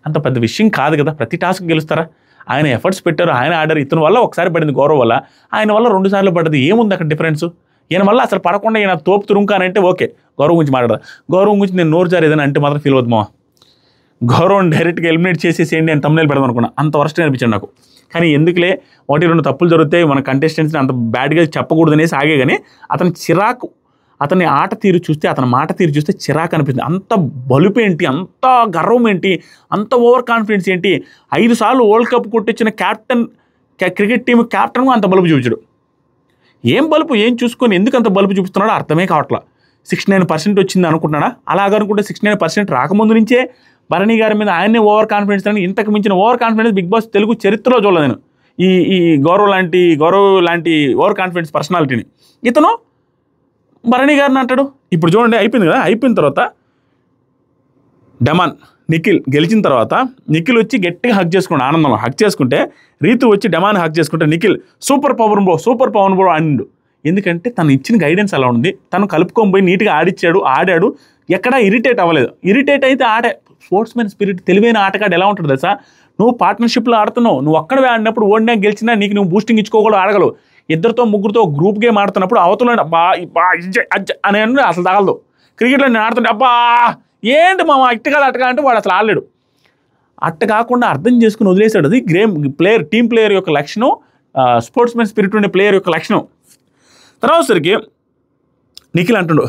అంత పెద్ద విషయం కాదు కదా, ప్రతి టాస్క్ గెలుస్తారా. ఆయన ఎఫర్ట్స్ పెట్టారు, ఆయన ఆడారు. ఇతని వల్ల ఒకసారి పడింది గౌరవ్ వల్ల, ఆయన వల్ల 2 సార్లు పడ్డది. ఏముంది అక్కడ డిఫరెన్స్? ఈయన వల్ల అసలు పడకుండా ఈయన తోపు తురుంకానంటే ఓకే, గౌరవం గురించి మాట్లాడదా. గౌరవం గురించి నేను నోరు జారు ఏదైనా అంటే మాత్రం ఫీల్ అవుతుంది మావా. గౌరవం డైరెక్ట్గా ఎలిమినేట్ చేసేసేయండి అని తమ్ముళ్ళు పెడదాం అనుకున్నా, అంత వరస్ట్ అనిపించాడు నాకు. కానీ ఎందుకులే 1-2 తప్పులు జరుగుతాయి, మన కంటెస్టెంట్స్ని అంత బ్యాడ్గా చెప్పకూడదు అనేసి ఆగే. కానీ అతని చిరాకు, అతని ఆట తీరు చూస్తే, అతని మాట తీరు చూస్తే చిరాకు అనిపిస్తుంది. అంత బలుపు ఏంటి, అంత గర్వం ఏంటి, అంత ఓవర్ కాన్ఫిడెన్స్ ఏంటి. 5 సార్లు వరల్డ్ కప్ కొట్టించిన క్రికెట్ టీం క్యాప్టెన్గా అంత బలుపు చూపించడు. ఏం బలుపు, ఏం చూసుకొని ఎందుకు అంత బలుపు చూపిస్తున్నాడో అర్థమే కావట్లా. 69% వచ్చింది అనుకుంటున్నాడా? అలాగనుకుంటే 69% రాకముందు నుంచే భరణి గారి మీద ఆయన్నే ఓవర్ కాన్ఫిడెన్స్ అని, ఇంతకు మించిన over confidence Bigg Boss Telugu చరిత్రలో చూడలేదు నేను. ఈ గౌరవ్ లాంటి ఓవర్ కాన్ఫిడెన్స్ పర్సనాలిటీని. ఇతను భరణి గారిని అంటాడు. ఇప్పుడు చూడండి, అయిపోయింది కదా, అయిపోయిన తర్వాత డెమాన్ నిఖిల్ గెలిచిన తర్వాత నిఖిల్ వచ్చి గట్టిగా హక్ చేసుకుంటాడు, ఆనందంలో హక్ చేసుకుంటే రీతు వచ్చి డెమాన్ హక్ చేసుకుంటే నిఖిల్ సూపర్ పవర్ బ్రో అన్నాడు. ఎందుకంటే తను ఇచ్చిన గైడెన్స్ అలా ఉంది, తను కలుపుకొని పోయి నీట్గా ఆడాడు, ఎక్కడా ఇరిటేట్ అవ్వలేదు. ఇరిటేట్ అయితే స్పోర్ట్స్ మెన్ స్పిరిట్, తెలివైన ఆటగాడు ఎలా ఉంటుంది తెలుసా, నువ్వు పార్ట్నర్షిప్లో ఆడుతున్నావు, నువ్వు ఒక్కడే ఆడినప్పుడు ఓడినా గెలిచినా నీకు నువ్వు బూస్టింగ్ ఇచ్చుకోకూడదు, ఆడగలవు. 2-3 గ్రూప్ గేమ్ ఆడుతున్నప్పుడు అవతల అనే అసలు తగలదు. క్రికెట్లో నేను ఆడుతుంటే అబ్బా ఏంటి మామ ఇట్ట కాదు అట్టగా అంటే వాడు అసలు ఆడలేడు. అట్ట కాకుండా అర్థం చేసుకుని వదిలేశాడు. అది టీమ్ ప్లేయర్ యొక్క లక్షణం, స్పోర్ట్స్ మెన్ స్పిరిట్ ఉండే ప్లేయర్ యొక్క లక్షణం. తర్వాత సరికి నిఖిల్ అంటుండు,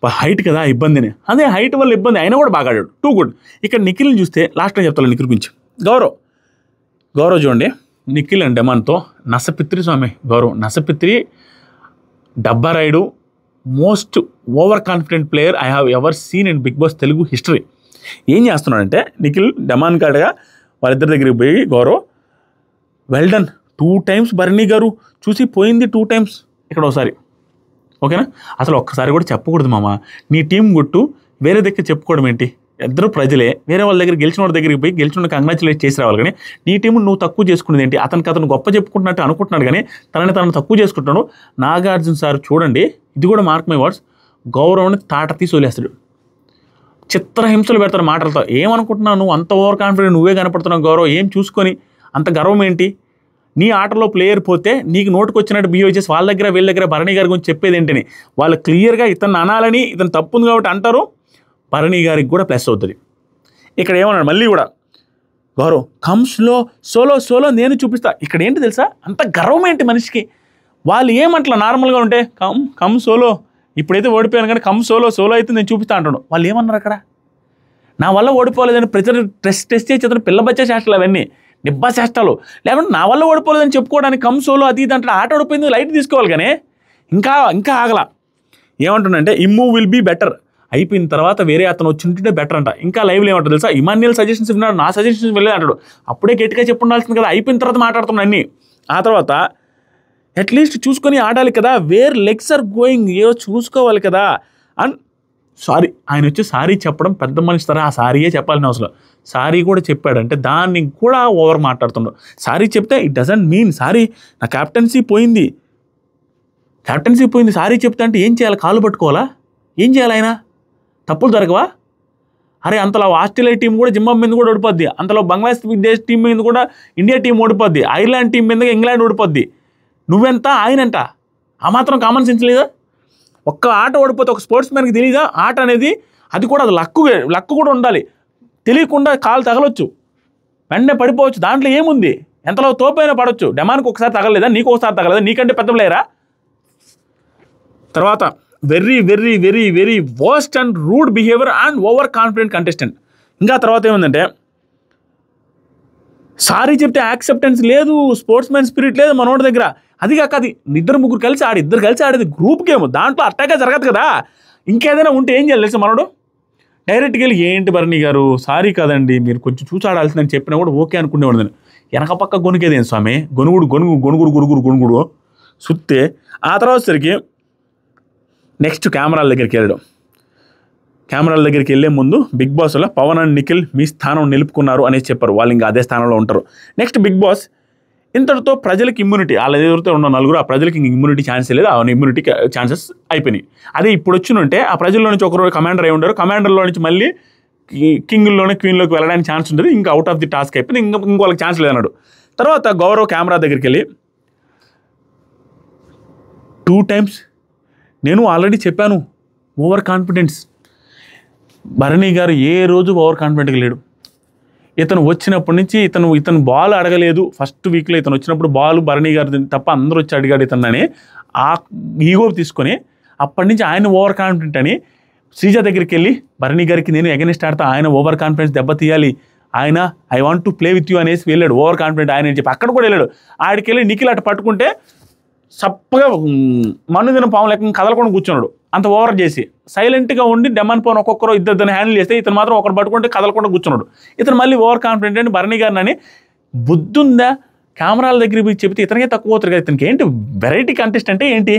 హైట్ కదా ఇబ్బందిని, అదే హైట్ వల్ల ఇబ్బంది, అయినా కూడా బాగా ఆడాడు, టూ గుడ్. ఇక్కడ నిఖిల్ని చూస్తే లాస్ట్లో చెప్తాను నిఖిల్ గురించి. గౌరవ్ చూడండి, నిఖిల్ అండ్ డెమాన్తో నసపిత్రి స్వామి. గౌరవ్ నసపిత్రి, డబ్బా రాయుడు, most over confident player I have ever seen in Bigg Boss Telugu history. ఏం చేస్తున్నాడంటే నిఖిల్ డెమాన్ కాడగా వాళ్ళిద్దరి దగ్గరికి పోయి, Gaurav well done, 2 times Bharani గారు చూసి పోయింది, 2 times ఇక్కడ ఒకసారి, ఓకేనా. అసలు ఒక్కసారి కూడా చెప్పకూడదు మామ, నీ టీం కొట్టు వేరే దగ్గర చెప్పుకోవడం ఏంటి, ఇద్దరు ప్రజలే, వేరే వాళ్ళ దగ్గర గెలిచిన వాళ్ళ దగ్గరికి పోయి గెలిచిన కంగ్రాచులేట్ చేసి రావాలి. కానీ నీ టీము నువ్వు తక్కువ చేసుకునేది ఏంటి, అతను గొప్ప చెప్పుకుంటున్నట్టు అనుకుంటున్నాడు కానీ తనను తక్కువ చేసుకుంటున్నాడు. నాగార్జున సార్ చూడండి, ఇది కూడా మార్క్ మై వర్డ్స్, గౌరవ్ని తాట తీసి వదిలేస్తాడు. చిత్రహింసలు పెడతారు మాటలతో. ఏమనుకుంటున్నావు నువ్వు? అంత ఓవర్ కాన్ఫిడెంట్ నువ్వే కనపడుతున్నావు గౌరవ్, ఏం చూసుకొని అంత గర్వం ఏంటి? నీ ఆటలో ప్లేయర్ పోతే నీకు నోటుకు వచ్చినట్టు బిహేవ్ చేసి వాళ్ళ దగ్గర వీళ్ళ దగ్గర భరణి గారి గురించి చెప్పేది ఏంటని వాళ్ళు క్లియర్గా ఇతను అనాలని, ఇతను తప్పుంది కాబట్టి అంటారు. భరణి గారికి కూడా ప్లస్ అవుతుంది. ఇక్కడ ఏమన్నాడు మళ్ళీ కూడా గౌరవ్, కమ్స్లో సోలో నేను చూపిస్తా. ఇక్కడ ఏంటి తెలుసా, అంత గర్వం ఏంటి మనిషికి? వాళ్ళు ఏమంటలా నార్మల్గా ఉంటే కమ్ సోలో, ఇప్పుడైతే ఓడిపోయాను కానీ కమ్ సోలో అయితే నేను చూపిస్తా అంటాడు. వాళ్ళు ఏమన్నారు అక్కడ? నా వల్ల ఓడిపోలేదని ప్రజలు టెస్ట్ చేసేతను పిల్లబచ్చే చేష్టలు అవన్నీ నిబ్బా చేష్టాలు. లేకుంటే నా వల్ల ఓడిపోలేదని చెప్పుకోవడానికి కమ్ సోలో అది ఇది అంటే ఆట ఓడిపోయింది లైట్ తీసుకోవాలి. కానీ ఇంకా ఆగల. ఏమంటుండంటే ఇమ్మూవ్ విల్ బీ బెటర్, అయిపోయిన తర్వాత వేరే అతను వచ్చి ఉంటుంటే బెటర్ అంట. ఇంకా లైవ్లో ఏమంటారు తెలుసా, ఇమాన్యుయల్ సజెషన్స్ విన్నాడు, నా సజెషన్స్ వెళ్ళలేదు అంటాడు. అప్పుడే గట్టిగా చెప్పుండాల్సింది కదా, అయిపోయిన తర్వాత మాట్లాడుతున్నాను అన్నీ. ఆ తర్వాత అట్లీస్ట్ చూసుకొని ఆడాలి కదా, వేర్ లెగ్స్ ఆర్ గోయింగ్ ఏదో చూసుకోవాలి కదా. అండ్ సారీ, ఆయన వచ్చి సారీ చెప్పడం పెద్ద మనిషి తర, ఆ సారీయే చెప్పాలని అవసరం. సారీ కూడా చెప్పాడంటే దాన్ని కూడా ఓవర్ మాట్లాడుతున్నాడు. సారీ చెప్తే ఇట్ డజంట్ మీన్ సారీ, నా క్యాప్టెన్సీ పోయింది సారీ చెప్తే అంటే ఏం చేయాలి? కాలు పట్టుకోవాలా? ఏం చేయాలి? ఆయన తప్పులు జరగవా? అరే అంతలో ఆస్ట్రేలియా టీం కూడా జింబాబ్వే మీద కూడా ఓడిపోద్ది, అంతలో బంగ్లాదేశ్ టీం మీద కూడా ఇండియా టీం ఓడిపోద్ది, ఐర్లాండ్ టీం మీద ఇంగ్లాండ్ ఓడిపోద్ది. నువ్వెంత ఆయనంట? ఆ మాత్రం కామన్ సెన్స్ లేదా? ఒక్క ఆట ఓడిపోతే ఒక స్పోర్ట్స్ మ్యాన్కి తెలియదా ఆట అనేది? అది కూడా అది లక్కు కూడా ఉండాలి. తెలియకుండా కాలు తగలొచ్చు, వెంటనే పడిపోవచ్చు, దాంట్లో ఏముంది? ఎంతలో తోపైనా పడవచ్చు. డెమాన్కి ఒకసారి తగలేదా? నీకు ఒకసారి తగలేదా? నీకంటే పెద్ద ప్లేయరా? తర్వాత very very very very worst and rude behaviour and over confident contestant. ఇంకా తర్వాత ఏముందంటే సారీ చెప్తే యాక్సెప్టెన్స్ లేదు, స్పోర్ట్స్ మ్యాన్ స్పిరిట్ లేదు మనోడి దగ్గర. అది కాక అది ఇద్దరు కలిసి ఆడేది గ్రూప్ గేమ్, దాంట్లో అట్టాగా జరగదు కదా. ఇంకేదైనా ఉంటే ఏం చేయాలి తెలుసు మనోడు? డైరెక్ట్గా వెళ్ళి ఏంటి భరణి గారు సారీ కదండి మీరు కొంచెం చూసి ఆడాల్సిందని చెప్పినా కూడా ఓకే అనుకునేవాడు. నేను వెనక పక్క గొనుకేదేం స్వామి, గొనుగుడు సుత్తే. ఆ తర్వాత సరికి నెక్స్ట్ కెమెరాల దగ్గరికి వెళ్ళే ముందు బిగ్ బాస్లో పవన్ అండ్ నిఖిల్ మీ స్థానం నిలుపుకున్నారు అనేసి చెప్పారు. వాళ్ళు ఇంకా అదే స్థానంలో ఉంటారు. నెక్స్ట్ బిగ్ బాస్ ఇంతటితో ప్రజలకు ఇమ్యూనిటీ, వాళ్ళ ఎవరితో ఉన్న నలుగురు ఆ ప్రజలకి ఇంక ఇమ్యూనిటీ ఛాన్స్ లేదు, ఆ ఇమ్యూనిటీ ఛాన్సెస్ అయిపోయినాయి. అదే ఇప్పుడు వచ్చినుంటే ఆ ప్రజల్లో నుంచి ఒకరు కమాండర్ అయి ఉంటారు, కమాండర్లో నుంచి మళ్ళీ కింగ్లోనే క్వీన్లోకి వెళ్ళడానికి ఛాన్స్ ఉంటుంది. ఇంకా అవుట్ ఆఫ్ ది టాస్క్ అయిపోయింది, ఇంకోళ్ళకి ఛాన్స్ లేదన్నాడు. తర్వాత గౌరవ్ కెమెరా దగ్గరికి వెళ్ళి 2 times నేను ఆల్రెడీ చెప్పాను ఓవర్ కాన్ఫిడెన్స్. భరణి గారు ఏ రోజు ఓవర్ కాన్ఫిడెంట్గా లేడు. ఇతను వచ్చినప్పటి నుంచి ఇతను బాల్ అడగలేదు. ఫస్ట్ వీక్లో ఇతను వచ్చినప్పుడు బాల్ భరణి గారు తప్ప అందరూ వచ్చి అడిగాడు ఇతనని ఆ ఈగో తీసుకొని అప్పటి నుంచి ఆయన ఓవర్ కాన్ఫిడెంట్ అని శ్రీజ దగ్గరికి వెళ్ళి భరణి గారికి నేను ఎగనిస్ట్ ఆడతా, ఆయన ఓవర్ కాన్ఫిడెన్స్ దెబ్బతీయాలి, ఆయన I want to play with you అనేసి వెళ్ళాడు. ఓవర్ కాన్ఫిడెంట్ ఆయన అని చెప్పి అక్కడ కూడా వెళ్ళాడు. ఆడికి వెళ్ళి నిఖిల్ అటు పట్టుకుంటే సప్పగా మన్ను తిన పాము లెక్క కదలకుండా కూర్చున్నాడు. అంత ఓవర్ చేసి సైలెంట్గా ఉండి డెమన్ పోన్ ఒక్కొక్కరు ఇద్దరిని హ్యాండిల్ చేస్తే ఇతను మాత్రం ఒకరు పట్టుకుంటే కదలకుండా కూర్చున్నాడు. ఇతను మళ్ళీ ఓవర్ కాన్ఫిడెంట్ అని భరణి గారిని అని బుద్ధుందా? కెమెరాల దగ్గర పోయి చెప్తే ఇతనికే తక్కువ అవుతారు కదా. ఇతనికి ఏంటి వెరైటీ కంటెస్ట్ అంటే ఏంటి?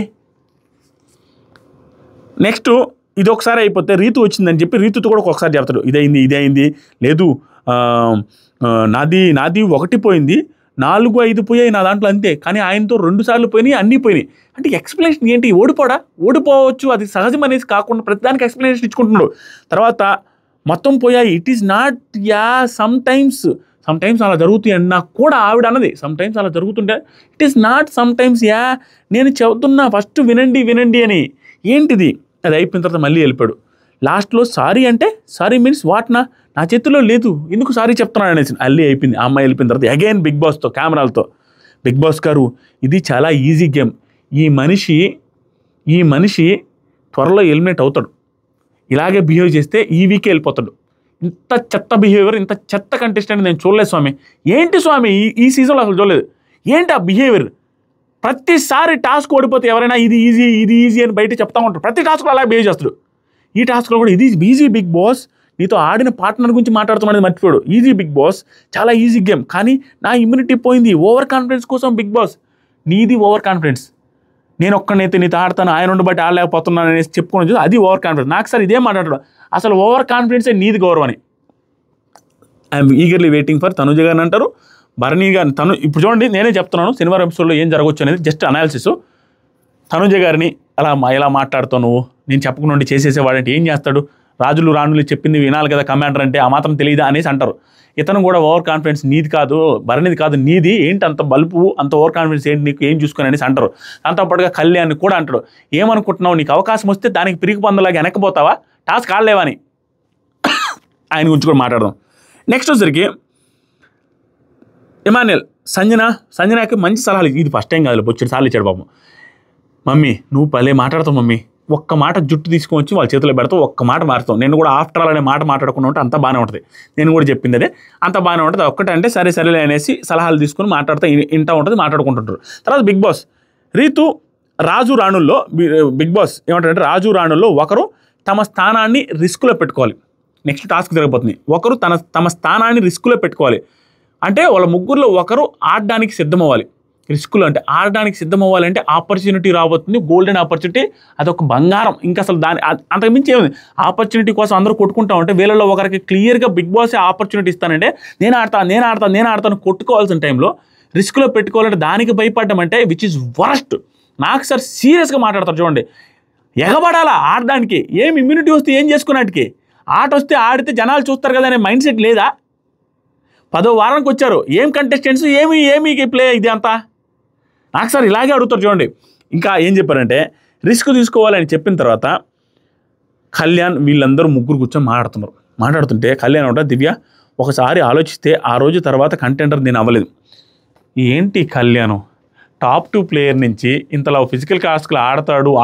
నెక్స్ట్ ఇది ఒకసారి అయిపోతే రీతు వచ్చిందని చెప్పి రీతుతో కూడా ఒకసారి చెప్తాడు, ఇదైంది లేదు నాది 1 పోయింది, 4-5 పోయాయి నా దాంట్లో అంతే, కానీ ఆయనతో 2 సార్లు పోయినాయి, అన్నీ పోయినాయి అంటే ఎక్స్ప్లెనేషన్ ఏంటి? ఓడిపోవచ్చు, అది సహజం అనేసి కాకుండా ప్రతిదానికి ఎక్స్ప్లెనేషన్ ఇచ్చుకుంటున్నాడు. తర్వాత మొత్తం పోయాయి, it is not some times అలా జరుగుతాయి అన్నా కూడా ఆవిడ అన్నది. సమ్ టైమ్స్ అలా జరుగుతుంటే it is not some times నేను చెబుతున్నా ఫస్ట్ వినండి అని. ఏంటిది? అది అయిపోయిన తర్వాత మళ్ళీ వెళ్ళిపోయాడు. లాస్ట్లో సారీ అంటే సారీ మీన్స్ వాట్ నా చేతిలో లేదు, ఎందుకు సారీ చెప్తున్నాను అనేసి అల్లి అయిపోయింది. ఆ అమ్మాయి వెళ్ళిపోయిన తర్వాత అగైన్ బిగ్ బాస్తో కెమెరాలతో బిగ్ బాస్ గారు ఇది చాలా ఈజీ గేమ్, ఈ మనిషి త్వరలో ఎలిమినేట్ అవుతాడు, ఇలాగే బిహేవ్ చేస్తే ఈ వీకే వెళ్ళిపోతాడు. ఇంత చెత్త బిహేవియర్, ఇంత చెత్త కంటెస్టెంట్ నేను చూడలేదు స్వామి. ఏంటి స్వామి ఈ సీజన్లో అసలు చూడలేదు. ఏంటి ఆ బిహేవియర్? ప్రతిసారి టాస్క్ ఓడిపోతే ఎవరైనా ఇది ఈజీ అని బయట చెప్తా ఉంటారు. ప్రతి టాస్క్లో అలా బిహేవ్ చేస్తాడు. ఈ టాస్క్లో కూడా ఇది ఈజీ బిగ్ బాస్, నీతో ఆడిన పార్ట్నర్ గురించి మాట్లాడుతున్నాడు మర్చిపోయాడు. ఈజీ బిగ్ బాస్, చాలా ఈజీ గేమ్, కానీ నా ఇమ్యూనిటీ పోయింది. ఓవర్ కాన్ఫిడెన్స్ కోసం బిగ్ బాస్, నీది ఓవర్ కాన్ఫిడెన్స్. నేను ఒక్కనైతే నీతో ఆడతాను, ఆయన ఉండి బట్టి ఆడలేకపోతున్నాను అనేసి చెప్పుకోవడం అది ఓవర్ కాన్ఫిడెన్స్. నాకు సార్ ఇదేం మాట్లాడాడు అసలు ఓవర్ కాన్ఫిడెన్సే నీది గౌరవం అని. I'm eagerly waiting for Tanuja గారిని అంటారు, భరణి గారిని. ఇప్పుడు చూడండి నేనే చెప్తున్నాను శనివారం ఎపిసోడ్లో ఏం జరగవచ్చు అనేది జస్ట్ అనాలిసిస్. తనుజ గారిని ఎలా మాట్లాడుతావు నువ్వు, నేను చెప్పకుండా చేసేసేవాడంటే ఏం చేస్తాడు? రాజులు రాణులు చెప్పింది వినాలి కదా కమాండర్ అంటే, ఆ మాత్రం తెలియదా అనేసి అంటారు. ఇతను కూడా ఓవర్ కాన్ఫిడెన్స్, నీది కాదు భరణిది కాదు నీది, ఏంటి అంత బలుపు, అంత ఓవర్ కాన్ఫిడెన్స్ ఏంటి నీకు, ఏం చూసుకొని అనేసి అంటారు. దాంతోపాటుగా కళ్యాణ్ కూడా అంటాడు, ఏమనుకుంటున్నావు, నీకు అవకాశం వస్తే దానికి పిరికి పందలాగా వెనక్కిపోతావా, టాస్క్ ఆడలేవా అని ఆయన గురించి కూడా మాట్లాడదాం. నెక్స్ట్ వచ్చరికి ఇమాన్యుయల్ సంజనాకి మంచి సలహాలు, ఇది ఫస్ట్ టైం కాదు, వచ్చి సార్లు ఇచ్చాడు పాపం. మమ్మీ నువ్వు భలే మాట్లాడతావు మమ్మీ, ఒక్క మాట జుట్టు తీసుకొని వచ్చి వాళ్ళ చేతిలో పెడతావు, ఒక్క మాట మారుతావు, నేను కూడా ఆఫ్టర్ ఆల్ అనే మాట మాట్లాడకుండా ఉంటే అంత బాగానే ఉంటుంది, నేను కూడా చెప్పింది అదే, అంత బాగానే ఉంటుంది. ఒక్కటంటే సరేలే అనేసి సలహాలు తీసుకొని మాట్లాడుతూ ఇంటా ఉంటుంది, మాట్లాడుకుంటుంటారు. తర్వాత బిగ్ బాస్ రీతు రాజు రాణుల్లో బిగ్ బాస్ ఏమంటారంటే, రాజు రాణుల్లో ఒకరు తమ స్థానాన్ని రిస్కులో పెట్టుకోవాలి. నెక్స్ట్ టాస్క్ జరగబోతుంది, ఒకరు తమ స్థానాన్ని రిస్కులో పెట్టుకోవాలి అంటే వాళ్ళ ముగ్గురులో ఒకరు ఆడడానికి సిద్ధమవ్వాలి. రిస్కులు అంటే ఆడడానికి సిద్ధమవ్వాలంటే ఆపర్చునిటీ రాబోతుంది, గోల్డెన్ ఆపర్చునిటీ, అదొక బంగారం. ఇంకా అసలు అంతకుమించి ఏముంది, ఆపర్చునిటీ కోసం అందరూ కొట్టుకుంటా ఉంటే వీళ్ళలో ఒకరికి క్లియర్గా బిగ్ బాస్ ఆపర్చునిటీ ఇస్తానంటే నేను ఆడతాను కొట్టుకోవాల్సిన టైంలో రిస్క్లో పెట్టుకోవాలంటే దానికి భయపడ్డం అంటే విచ్ ఇస్ వరస్ట్. నాకు సార్ సీరియస్గా మాట్లాడతారు చూడండి, ఎగబడాలా ఆడడానికి, ఏం ఇమ్యూనిటీ వస్తే ఏం చేసుకున్నట్టుకి, ఆట వస్తే ఆడితే జనాలు చూస్తారు కదా అనే మైండ్ సెట్ లేదా? 10వ వారానికి వచ్చారు, ఏం కంటెస్టెంట్స్, ఏమి ప్లే ఇది అంతా, నాకు సార్ ఇలాగే అడుగుతారు చూడండి. ఇంకా ఏం చెప్పారంటే, రిస్క్ తీసుకోవాలని చెప్పిన తర్వాత కళ్యాణ్ వీళ్ళందరూ ముగ్గురు కూర్చొని మాట్లాడుతుంటే కళ్యాణ్ ఉంటా, దివ్య ఒకసారి ఆలోచిస్తే ఆ రోజు తర్వాత కంటెండర్ నేను అవ్వలేదు. ఏంటి కళ్యాణ్ టాప్ 2 ప్లేయర్ నుంచి ఇంతలా ఫిజికల్ టాస్క్లు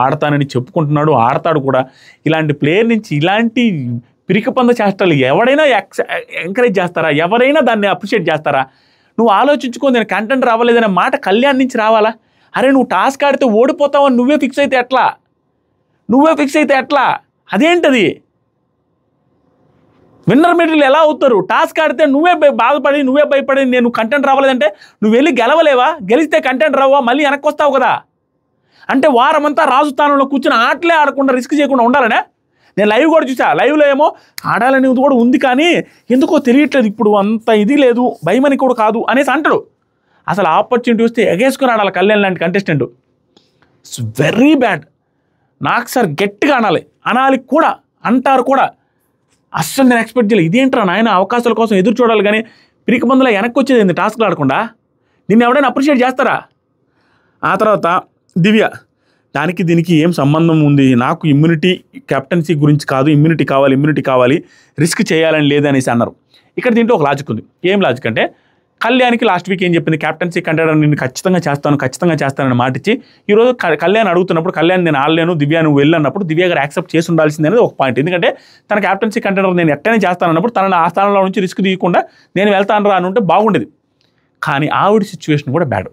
ఆడతానని చెప్పుకుంటున్నాడు, ఆడతాడు కూడా, ఇలాంటి ప్లేయర్ నుంచి ఇలాంటి పిరికిపంద చేష్టాలు ఎవడైనా ఎంకరేజ్ చేస్తారా, ఎవరైనా దాన్ని అప్రిషియేట్ చేస్తారా? నువ్వు ఆలోచించుకో, నేను కంటెంట్ రావలేదనే మాట కళ్యాణ్ నుంచి రావాలా? అరే నువ్వు టాస్క్ ఆడితే ఓడిపోతావని నువ్వే ఫిక్స్ అయితే ఎట్లా? అదేంటది? విన్నర్ మెటీరియల్ ఎలా అవుతారు? టాస్క్ ఆడితే నువ్వే బాధపడి నువ్వే భయపడి నేను కంటెంట్ రావలేదంటే నువ్వు వెళ్ళి గెలవలేవా? గెలిస్తే కంటెంట్ రావా? మళ్ళీ వెనక్కి వస్తావు కదా. అంటే వారమంతా రాజు స్థానంలో కూర్చొని ఆటలే ఆడకుండా రిస్క్ చేయకుండా ఉండాలనే. నేను లైవ్ కూడా చూసా, లైవ్లో ఏమో ఆడాలని కూడా ఉంది కానీ ఎందుకో తెలియట్లేదు, ఇప్పుడు అంత ఇది లేదు, భయమని కూడా కాదు అనేసి అంటాడు. అసలు ఆపర్చునిటీ వస్తే ఎగేసుకుని ఆడాలి కళ్యాణ్ లాంటి కంటెస్టెంట్. It's very bad. నాకు సార్ గట్టిగా అనాలి కూడా, అంటారు కూడా. అస్సలు నేను ఎక్స్పెక్ట్ చేయలేదు. ఇదేంట్రా నాయన, అవకాశాల కోసం ఎదురు చూడాలి కానీ పిరికి మందులో వెనక్కి వచ్చేది ఏంది టాస్క్లు ఆడకుండా? నిన్ను ఎవడైనా అప్రిషియేట్ చేస్తారా? ఆ తర్వాత దివ్య, దీనికి ఏం సంబంధం ఉంది, నాకు ఇమ్యూనిటీ కెప్టెన్సీ గురించి కాదు, ఇమ్యూనిటీ కావాలి, రిస్క్ చేయాలని లేదనేసి అన్నారు. ఇక్కడ దీంట్లో ఒక లాజిక్ ఉంది. ఏం లాజిక్ అంటే, కళ్యాణ్కి లాస్ట్ వీక్ ఏం చెప్పింది, కెప్టెన్సీ కంటెండర్ నేను ఖచ్చితంగా చేస్తానని మాట ఇచ్చి ఈరోజు కళ్యాణ్ అడుగుతున్నప్పుడు కళ్యాణ్ నేను ఆడలేను దివ్య నువ్వు వెళ్ళన్నప్పుడు దివ్య గారు యాక్సెప్ట్ చేసి ఉండాల్సింది అనేది ఒక పాయింట్. ఎందుకంటే తన కెప్టెన్సీ కంటెండర్ నేను ఎట్టనే చేస్తానన్నప్పుడు తనని ఆ స్థానంలో నుంచి రిస్క్ తీయకుండా నేను వెళ్తాను రా అని ఉంటే బాగుండేది. కానీ ఆవిడ సిచ్యువేషన్ కూడా బ్యాడ్.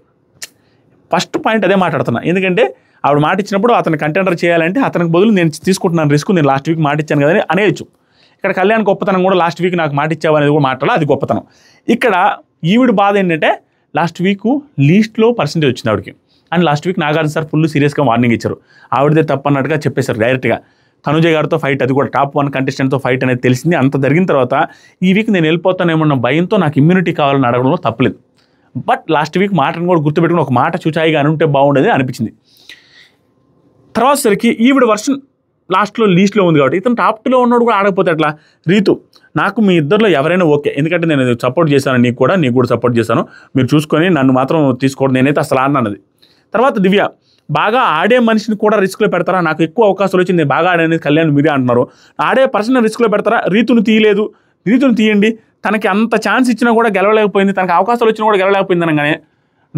ఫస్ట్ పాయింట్ అదే మాట్లాడుతున్నా. ఎందుకంటే ఆవిడ మాట ఇచ్చినప్పుడు అతను కంటెండర్ చేయాలంటే అతనికి బదులు నేను తీసుకుంటున్నాను రిస్క్, నేను లాస్ట్ వీక్ మాట ఇచ్చాను కదా అనేయచ్చు. ఇక్కడ కళ్యాణ్ గొప్పతనం కూడా లాస్ట్ వీక్ నాకు మాట ఇచ్చావు అనేది కూడా మాట్లాడాలి, అది గొప్పతనం. ఇక్కడ ఈవిడ బాధ ఏంటంటే లాస్ట్ వీక్ లీస్ట్లో పర్సెంటేజ్ వచ్చింది ఆవిడకి, and last week Nagarjuna sir full సీరియస్గా వార్నింగ్ ఇచ్చారు. ఆవిడదే తప్పన్నట్టుగా చెప్పేశారు డైరెక్ట్గా. తనుజయ్ గారితో ఫైట్, అది కూడా టాప్ 1 కంటెస్టెంట్తో ఫైట్ అనేది తెలిసింది. అంత జరిగిన తర్వాత ఈ వీక్ నేను వెళ్ళిపోతానేమన్న భయంతో నాకు ఇమ్యూనిటీ కావాలని అడగడంలో తప్పలేదు. బట్ లాస్ట్ వీక్ మాటను కూడా గుర్తుపెట్టుకుని ఒక మాట చూచాయిగా అని ఉంటే బాగుండేది అనిపించింది. తర్వాత సరికి ఈవిడ వర్షన్ లాస్ట్లో లీస్ట్లో ఉంది కాబట్టి ఇతను టాప్ 2లో ఉన్నాడు కూడా ఆడకపోతే అట్లా. రీతు, నాకు మీ ఇద్దరిలో ఎవరైనా ఓకే, ఎందుకంటే నేను సపోర్ట్ చేశాను, నీకు కూడా సపోర్ట్ చేశాను, మీరు చూసుకొని నన్ను మాత్రం తీసుకోవడం, నేనైతే అసలు ఆడినది. తర్వాత దివ్య, బాగా ఆడే మనిషిని కూడా రిస్క్లో పెడతారా, నాకు ఎక్కువ అవకాశాలు వచ్చింది, నేను బాగా ఆడేది కళ్యాణ్ మీరే అంటున్నారు, ఆడే పర్సన్ రిస్క్లో పెడతారా? రీతును తీయండి, తనకి అంత ఛాన్స్ ఇచ్చినా కూడా గెలవలేకపోయింది, తనకు అవకాశాలు వచ్చినా కూడా గెలవలేకపోయింది అనగానే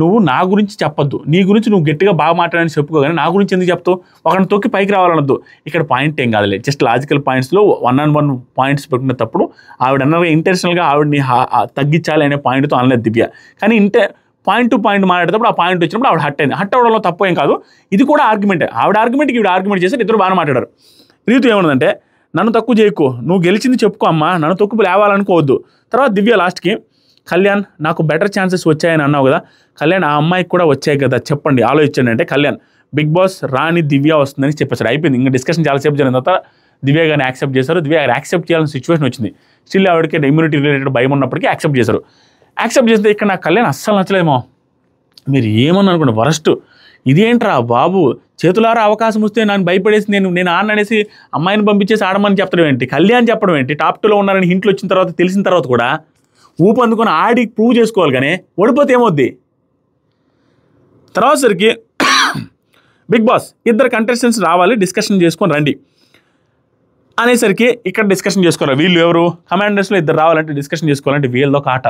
నువ్వు నా గురించి చెప్పొద్దు, నీ గురించి నువ్వు గట్టిగా బాగా మాట్లాడని చెప్పుకోగానే నా గురించి ఎందుకు చెప్తావు, ఒకరిని తొక్కి పైకి రావాలనొద్దు. ఇక్కడ పాయింట్ ఏం కాదులే, జస్ట్ లాజికల్ పాయింట్స్లో 1-on-1 పాయింట్స్ పెట్టుకునేటప్పుడు ఆవిడ అన్నగా ఇంటెన్షనల్గా ఆవిడని తగ్గించాలి అనే పాయింట్తో అనలేదు దివ్య. కానీ పాయింట్ టు పాయింట్ మాట్లాడేటప్పుడు ఆ పాయింట్ వచ్చినప్పుడు ఆవిడ హట్ అయింది. హట్ అవ్వడంలో తప్పు ఏం కాదు, ఇది కూడా ఆర్గ్యుమెంటే. ఆవిడ ఆర్గ్యుమెంట్కి ఈవిడ ఆర్గ్యుమెంట్ చేస్తే ఇద్దరు బాగా మాట్లాడారు. రీతు ఏమన్నదంటే, నన్ను తక్కువ చేయకు, నువ్వు గెలిచింది చెప్పుకో అమ్మా, నన్ను తక్కువ లేవాలనుకోవద్దు. తర్వాత దివ్య లాస్ట్కి, కళ్యాణ్ నాకు బెటర్ ఛాన్సెస్ వచ్చాయని అన్నావు కదా, కళ్యాణ్ ఆ అమ్మాయికి కూడా వచ్చాయి కదా చెప్పండి, ఆలోచించండి అంటే కళ్యాణ్ బిగ్ బాస్ రాని దివ్య వస్తుందని చెప్పేసారు. అయిపోయింది. ఇంకా డిస్కషన్ చాలాసేపు జరిగిన తర్వాత దివ్య గారిని యాక్సెప్ట్ చేశారు. దివ్య గారు యాక్సెప్ట్ చేయాల్సిన సిచ్యువేషన్ వచ్చింది. స్టిల్ ఆవిడకి ఇమ్యూనిటీ రిలేటెడ్ భయం ఉన్నప్పటికీ యాక్సెప్ట్ చేశారు. యాక్సెప్ట్ చేస్తే ఇక్కడ నాకు కళ్యాణ్ అస్సలు నచ్చలేమో, మీరు ఏమన్నా అనుకోండి వరస్ట్. ఇదేంట్రా బాబు, చేతులారా అవకాశం వస్తే నన్ను భయపడేసి నేను ఆడనేసి అమ్మాయిని పంపించేసి ఆడమని చెప్పడం ఏంటి, కళ్యాణ్ చెప్పడం ఏంటి, టాప్ 2లో ఉన్నారని హింట్లు వచ్చిన తర్వాత తెలిసిన తర్వాత కూడా ఊపందుకొని ఆడి ప్రూవ్ చేసుకోవాలి. కానీ ఓడిపోతే ఏమవుద్ది? తర్వాత సరికి బిగ్ బాస్ ఇద్దరు కంటెస్టెంట్స్ రావాలి, డిస్కషన్ చేసుకొని రండి అనేసరికి ఇక్కడ డిస్కషన్ చేసుకోవాలి. వీళ్ళు ఎవరు కమాండర్స్లో ఇద్దరు రావాలంటే డిస్కషన్ చేసుకోవాలంటే వీళ్ళతో ఒక ఆట.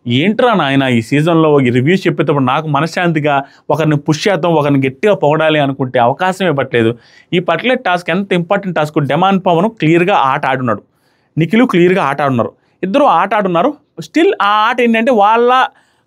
ఏంట్రా నాయన ఈ సీజన్లో రివ్యూస్ చెప్పేటప్పుడు నాకు మనశ్శాంతిగా ఒకరిని పుష్ చేద్దాం, ఒకరిని గట్టిగా పొగడాలి అనుకుంటే అవకాశం ఇవ్వట్లేదు. ఈ పర్టికులర్ టాస్క్ ఎంత ఇంపార్టెంట్ టాస్క్. డెమాన్ పవన్ క్లియర్గా ఆట ఆడున్నాడు, నిఖిల్ క్లియర్గా ఆట ఆడున్నారు, ఇద్దరు ఆట ఆడున్నారు. స్టిల్ ఆ ఆట ఏంటంటే వాళ్ళ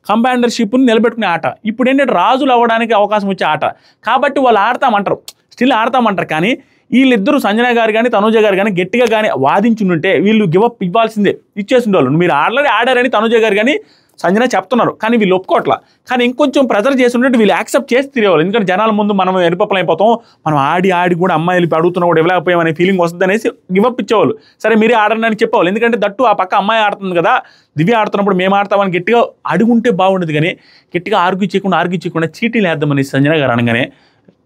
కంపాండర్షిప్ని నిలబెట్టుకునే ఆట. ఇప్పుడు ఏంటంటే రాజులు అవ్వడానికి అవకాశం వచ్చే ఆట కాబట్టి వాళ్ళు ఆడతామంటారు, స్టిల్ ఆడతామంటారు. కానీ వీళ్ళిద్దరూ సంజన గారు కానీ తనుజ గారు కానీ గట్టిగా కానీ వాదించుంటే వీళ్ళు గివప్ ఇవ్వాల్సిందే, ఇచ్చేసిండే వాళ్ళు. మీరు ఆల్రెడీ ఆడారని తనుజ గారు కానీ సంజన చెప్తున్నారు, కానీ వీళ్ళు ఒప్పుకోవట్లా. కానీ ఇంకొంచెం ప్రెజర్ చేస్తుంటే వీళ్ళు యాక్సెప్ట్ చేసి తిరిగేవాళ్ళు. ఎందుకంటే జనాల ముందు మనం ఎరిపప్పలు అయిపోతాం, మనం ఆడి కూడా అమ్మాయిలు అడుగుతున్నా కూడా ఇవ్వలేకపోయామనే ఫీలింగ్ వస్తుంది అనేసి గివప్ ఇచ్చేవాళ్ళు. సరే మీరే ఆడని అని చెప్పేవాళ్ళు. ఎందుకంటే దట్టు ఆ పక్క అమ్మాయి ఆడుతుంది కదా, దివ్య ఆడుతున్నప్పుడు మేము ఆడతామని గట్టిగా అడుగుంటే బాగుండదు. కానీ గట్టిగా ఆర్గ్యూ చేయకుండా చీటీలు వేద్దామని సంజన గారు అనగానే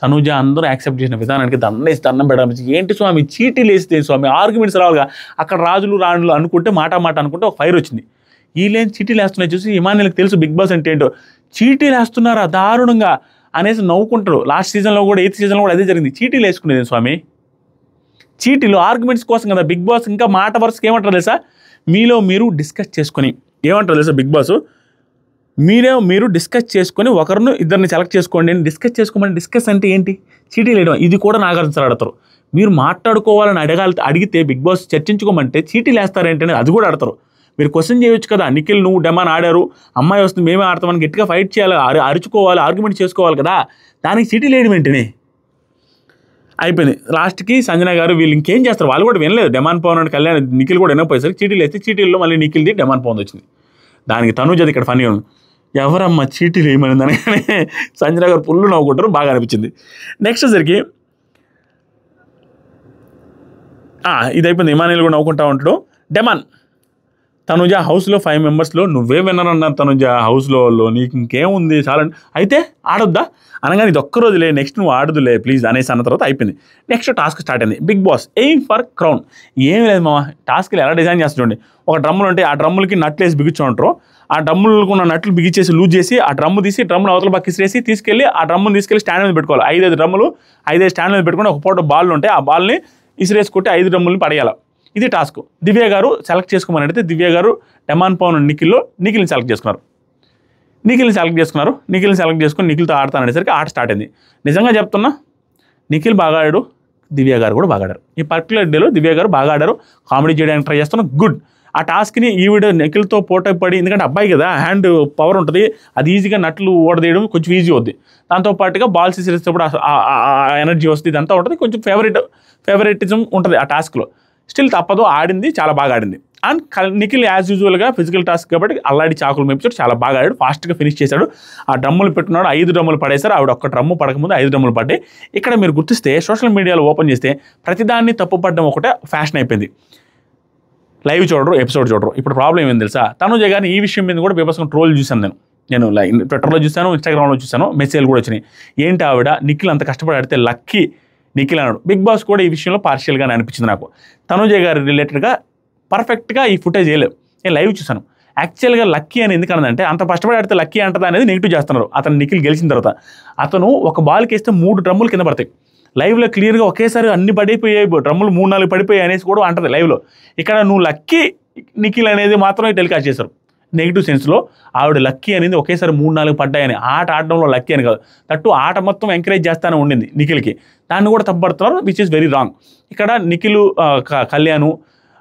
తనుజ అందరూ యాక్సెప్ట్ చేసిన విధానానికి దండం పెట్టాలి. ఏంటి స్వామి చీటీలు వేస్తే స్వామి ఆర్గ్యుమెంట్స్ రావాలిగా. అక్కడ రాజులు రాణులు అనుకుంటే మాట అనుకుంటే ఒక ఫైర్ వచ్చింది. వీళ్ళేం చీటీలు వేస్తున్నాయి చూసి ఇమాన్యుల్కి తెలుసు బిగ్ బాస్ అంటే ఏంటో. చీటీలు వేస్తున్నారా దారుణంగా అనేసి నవ్వుకుంటారు. లాస్ట్ సీజన్లో కూడా 8th సీజన్లో కూడా అదే జరిగింది. చీటీలు వేసుకునేది స్వామి, చీటీలు ఆర్గ్యుమెంట్స్ కోసం కదా. బిగ్ బాస్ ఇంకా మాట వరుసకి ఏమంటారు తెలుసా, మీలో మీరు డిస్కస్ చేసుకొని ఏమంటారు తెలుసా బిగ్ బాస్, మీరు డిస్కస్ చేసుకొని ఒకరిని ఇద్దరిని సెలెక్ట్ చేసుకోండి. డిస్కస్ చేసుకోమని, డిస్కస్ అంటే ఏంటి, చీటీలు వేయడం. ఇది కూడా నాగార్జున సార్ ఆడతారు. మీరు మాట్లాడుకోవాలని అడిగితే బిగ్ బాస్ చర్చించుకోమంటే చీటీలు వేస్తారేంటనే అది కూడా ఆడతారు. మీరు క్వశ్చన్ చేయొచ్చు కదా, నిఖిల్ నువ్వు డెమాన్ ఆడారు, అమ్మాయి వస్తుంది మేమే ఆడతామని గట్టిగా ఫైట్ చేయాలి, అరుచుకోవాలి, ఆర్గ్యుమెంట్ చేసుకోవాలి కదా. దానికి చీటీలు వేయడం ఏంటనే అయిపోయింది. లాస్ట్కి సంజన గారు వీళ్ళు ఇంకేం చేస్తారు, వాళ్ళు కూడా వినలేదు. డెమాన్ పవన్ అండ్ కళ్యాణ్ నిఖిల్ కూడా వినకపోయేసరికి చీటీలు వేస్తే చీటీల్లో మళ్ళీ నిఖిల్ది డెమాన్ పవన్ వచ్చింది. దానికి తనుజది ఇక్కడ ఫన్నీ ఉంది, ఎవరమ్మా చీటీలు వేయమని అనగానే సంజన గారు పుల్లు నవ్వుకుంటారు, బాగా అనిపించింది. నెక్స్ట్ సరికి ఇది అయిపోయింది. ఇమానియల్ కూడా నవ్వుకుంటా ఉంటాడు. డెమాన్ తనుజ హౌస్లో 5 మెంబర్స్లో నువ్వే విన్నర్ అన్నారు. తనుజ హౌస్లో నీకు ఇంకేముంది చాలా అయితే ఆడొద్దా అనగానే ఇది ఒక్కరోజులే, నెక్స్ట్ నువ్వు ఆడదులే ప్లీజ్ అనేసి అన్న తర్వాత అయిపోయింది. నెక్స్ట్ టాస్క్ స్టార్ట్ అయింది. Bigg Boss aim for crown. ఏం లేదు మామ, టాస్క్లు ఎలా డిజైన్ చేస్తుండే, ఒక డ్రమ్ములు ఉంటే ఆ డ్రమ్ములకి నట్లు వేసి బిగించు ఉంటారు. ఆ డ్రమ్ములకు ఉన్న నట్లు బిగించేసి లూజ్ చేసి ఆ డ్రమ్ము తీసి డ్రమ్ములు అవతల పక్క ఇసిరేసి తీసుకెళ్ళి ఆ డ్రమ్ముని తీసుకెళ్ళి స్టాండ్ మీద పెట్టుకోవాలి. 5 డ్రమ్ములు 5 స్టాండ్ మీద పెట్టుకుని ఒక పూట బాల్ ఉంటాయి, ఆ బాల్ని ఇసిరేసుకుంటే 5 డ్రమ్ములని పడేయాలి. ఇది టాస్క్. దివ్య గారు సెలెక్ట్ చేసుకోమని అడిగితే దివ్య గారు డెమాన్ పవన్ నిఖిల్ని సెలెక్ట్ చేసుకున్నారు. నిఖిల్ని సెలెక్ట్ చేసుకుని నిఖిల్తో ఆడతాననేసరికి ఆట స్టార్ట్ అయింది. నిజంగా చెప్తున్నా, నిఖిల్ బాగా ఆడాడు, దివ్య గారు కూడా బాగా ఆడారు. ఈ పర్టికులర్ డేలో దివ్య గారు బాగా ఆడారు, కామెడీ చేయడానికి ట్రై చేస్తున్నా, గుడ్. ఆ టాస్క్ని ఈవిడ నిఖిల్తో పోటీ పడి, ఎందుకంటే అబ్బాయి కదా హ్యాండ్ పవర్ ఉంటుంది, అది ఈజీగా నట్లు ఓడదేయడం కొంచెం ఈజీ అవుద్ది. దాంతోపాటుగా బాల్స్ ఇసిరేసేటప్పుడు ఎనర్జీ వస్తుంది, ఇదంతా ఉంటుంది, కొంచెం ఫేవరెటిజం ఉంటుంది ఆ టాస్క్లో. స్టిల్ తప్పదు, ఆడింది, చాలా బాగా ఆడింది. అండ్ నిఖిల్ యాజ్ యూజువల్గా ఫిజికల్ టాస్క్ కాబట్టి అల్లాడి చాకులు మేపించాడు, చాలా బాగా ఆడాడు, ఫాస్ట్గా ఫినిష్ చేశాడు. ఆ డ్రమ్ములు పెట్టుకున్నాడు, 5 డ్రమ్ములు పడేశారు. ఆవిడ ఒక్క డ్రమ్ము పడకముందు 5 డ్రమ్ములు పడ్డాయి. ఇక్కడ మీరు గుర్తిస్తే సోషల్ మీడియాలో ఓపెన్ చేస్తే ప్రతిదాన్ని తప్పు పడడం ఒకటే ఫ్యాషన్ అయిపోయింది. లైవ్ చూడరు, ఎపిసోడ్ చూడరు. ఇప్పుడు ప్రాబ్లం ఏమైంది తెలుసా, తనుజ గారిని ఈ విషయం మీద కూడా బీభత్సంగా ట్రోల్ చూశాను నేను ట్విట్టర్లో చూశాను, ఇన్స్టాగ్రామ్లో చూశాను, మెసేజ్లు కూడా వచ్చినాయి. ఏంటి ఆవిడ నిఖిల్ అంత కష్టపడి ఆడితే లక్కీ నిఖిల్ అన్నాడు. బిగ్ బాస్ కూడా ఈ విషయంలో పార్షియల్గానే అనిపించింది నాకు. తనుజ గారి రిలేటెడ్గా పర్ఫెక్ట్గా ఈ ఫుటేజ్ వేయలేవు. నేను లైవ్ చూశాను. యాక్చువల్గా లక్కీ అని ఎందుకన్నదంటే అంత కష్టపడి ఆడితే లక్కీ అంటదా అనేది నెగిటివ్ చేస్తున్నారు. అతను నిఖిల్ గెలిచిన తర్వాత అతను ఒక బాల్కి వేస్తే 3 డ్రమ్ములు కింద పడతాయి. లైవ్లో క్లియర్గా ఒకేసారి అన్ని పడిపోయాయి, డ్రమ్ములు 3-4 పడిపోయాయి అనేసి కూడా అంటది లైవ్లో. ఇక్కడ నువ్వు లక్కీ నిఖిల్ అనేది మాత్రమే టెలికాస్ట్ చేశారు. నెగిటివ్ సెన్స్లో ఆవిడ లక్కీ అనేది ఒకేసారి 3-4 పడ్డాయని, ఆట ఆడడంలో లక్కీ అని కాదు, తట్టు ఆట మొత్తం ఎంకరేజ్ చేస్తానే ఉండింది నిఖిల్కి. దాన్ని కూడా తప్పుపడుతున్నారు, విచ్ ఇస్ వెరీ రాంగ్. ఇక్కడ నిఖిల్, కళ్యాణ్,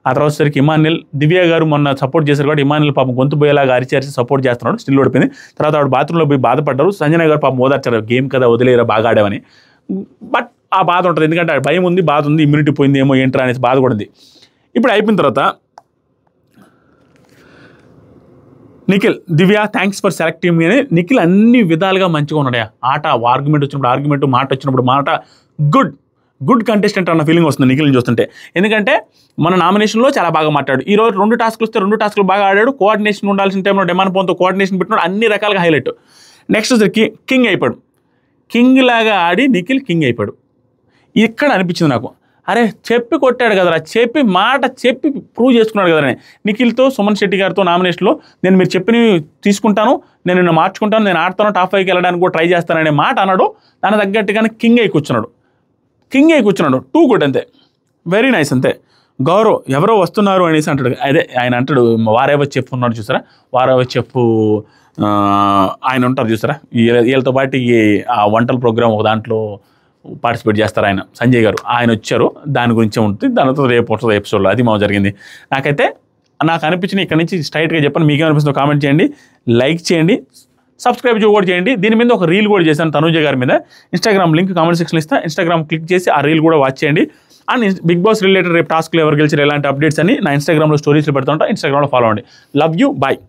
ఆ తర్వాత సరికి ఇమాన్యుల్, దివ్య గారు మొన్న సపోర్ట్ చేశారు కాబట్టి ఇమాన్యుల్ పాపం గొంతు పోయేలాగా అరిచి సపోర్ట్ చేస్తున్నాడు, స్టిల్ ఓడిపోయింది. తర్వాత ఆవిడ బాత్రూంలో పోయి బాధపడ్డారు. సంజన గారు పాపం ఓదార్చారు, గేమ్ కదా వదిలేరా బాగా ఆడామని. బట్ ఆ బాధ ఉంటుంది, ఎందుకంటే భయం ఉంది, బాధ ఉంది, ఇమ్యూనిటీ పోయింది ఏమో ఏంట్రా అనేసి బాధ కూడా ఉంది. ఇప్పుడు అయిపోయిన తర్వాత నిఖిల్, దివ్య థ్యాంక్స్ ఫర్ సెలెక్టింగ్ మీ అని నిఖిల్ అన్ని విధాలుగా మంచిగా ఉన్నాడు. ఆట ఆర్గ్యుమెంట్ వచ్చినప్పుడు ఆర్గ్యుమెంట్, మాట వచ్చినప్పుడు మాట, గుడ్ కంటెస్టెంట్ అన్న ఫీలింగ్ వస్తుంది నిఖిల్ని చూస్తుంటే. ఎందుకంటే మన నామినేషన్లో చాలా బాగా మాట్లాడు. ఈరోజు 2 టాస్క్లు వస్తే 2 టాస్క్లు బాగా ఆడాడు. కోఆర్డినేషన్ ఉండాల్సిన టైంలో డెమాన్ పవన్తో కోఆర్డినేషన్ పెట్టినాడు, అన్ని రకాలుగా హైలైట్. నెక్స్ట్ వచ్చి కింగ్ అయిపోయాడు. కింగ్ లాగా ఆడి నిఖిల్ కింగ్ అయిపోయాడు. ఇక్కడ అనిపించింది నాకు, అరే చెప్పి కొట్టాడు కదరా, చెప్పి ప్రూవ్ చేసుకున్నాడు కదరా. నిఖిల్తో సుమన్ శెట్టి గారితో నామినేషన్లో నేను మీరు చెప్పినవి తీసుకుంటాను, నేను నిన్ను మార్చుకుంటాను, నేను ఆడతాను, టాప్ 5కి వెళ్ళడానికి కూడా ట్రై చేస్తాననే మాట అన్నాడు. దాని తగ్గట్టుగానే కింగ్ అయి కూర్చున్నాడు. 2 గుడ్ అంతే, వెరీ నైస్ అంతే. గౌరవ్ ఎవరో వస్తున్నారు అనేసి అంటాడు. అదే ఆయన అంటాడు, వారేవో చెప్పు ఉన్నాడు చూసారా, వారేవో చెప్పు ఆయన ఉంటారు చూసారా, వీళ్ళతో పాటు ఆ వంటల ప్రోగ్రామ్ ఒక దాంట్లో పార్టిసిపేట్ చేస్తారు ఆయన, సంజయ్ గారు, ఆయన వచ్చారు. దాని గురించే ఉంటుంది, దానితో రేపు వస్తుంది ఎపిసోడ్లో. అది మా జరిగింది. నాకు అనిపించింది. ఇక్కడ నుంచి స్ట్రైట్గా చెప్పండి, మీకేమనిపిస్తుందో కామెంట్ చేయండి, లైక్ చేయండి, సబ్స్క్రైబ్ కూడా చేయండి. దీని మీద ఒక రీల్ కూడా చేశాను తనూజ గారి మీద. ఇన్స్టాగ్రామ్ లింక్ కామెంట్ సెక్షన్లో ఇస్తా, ఇన్స్టాగ్రామ్ క్లిక్ చేసి ఆ రీల్ కూడా వాచ్ చేయండి. అండ్ బిగ్ బాస్ రిలేటెడ్ రేపు టాస్క్లు ఎవరు గెలిచారు, ఎలాంటి అప్డేట్స్ అని నా ఇన్స్టాగ్రామ్లో స్టోరీస్లో పెడుతుంటా. ఇన్స్టాగ్రామ్లో ఫాలో అవ్వండి. Love you, bye.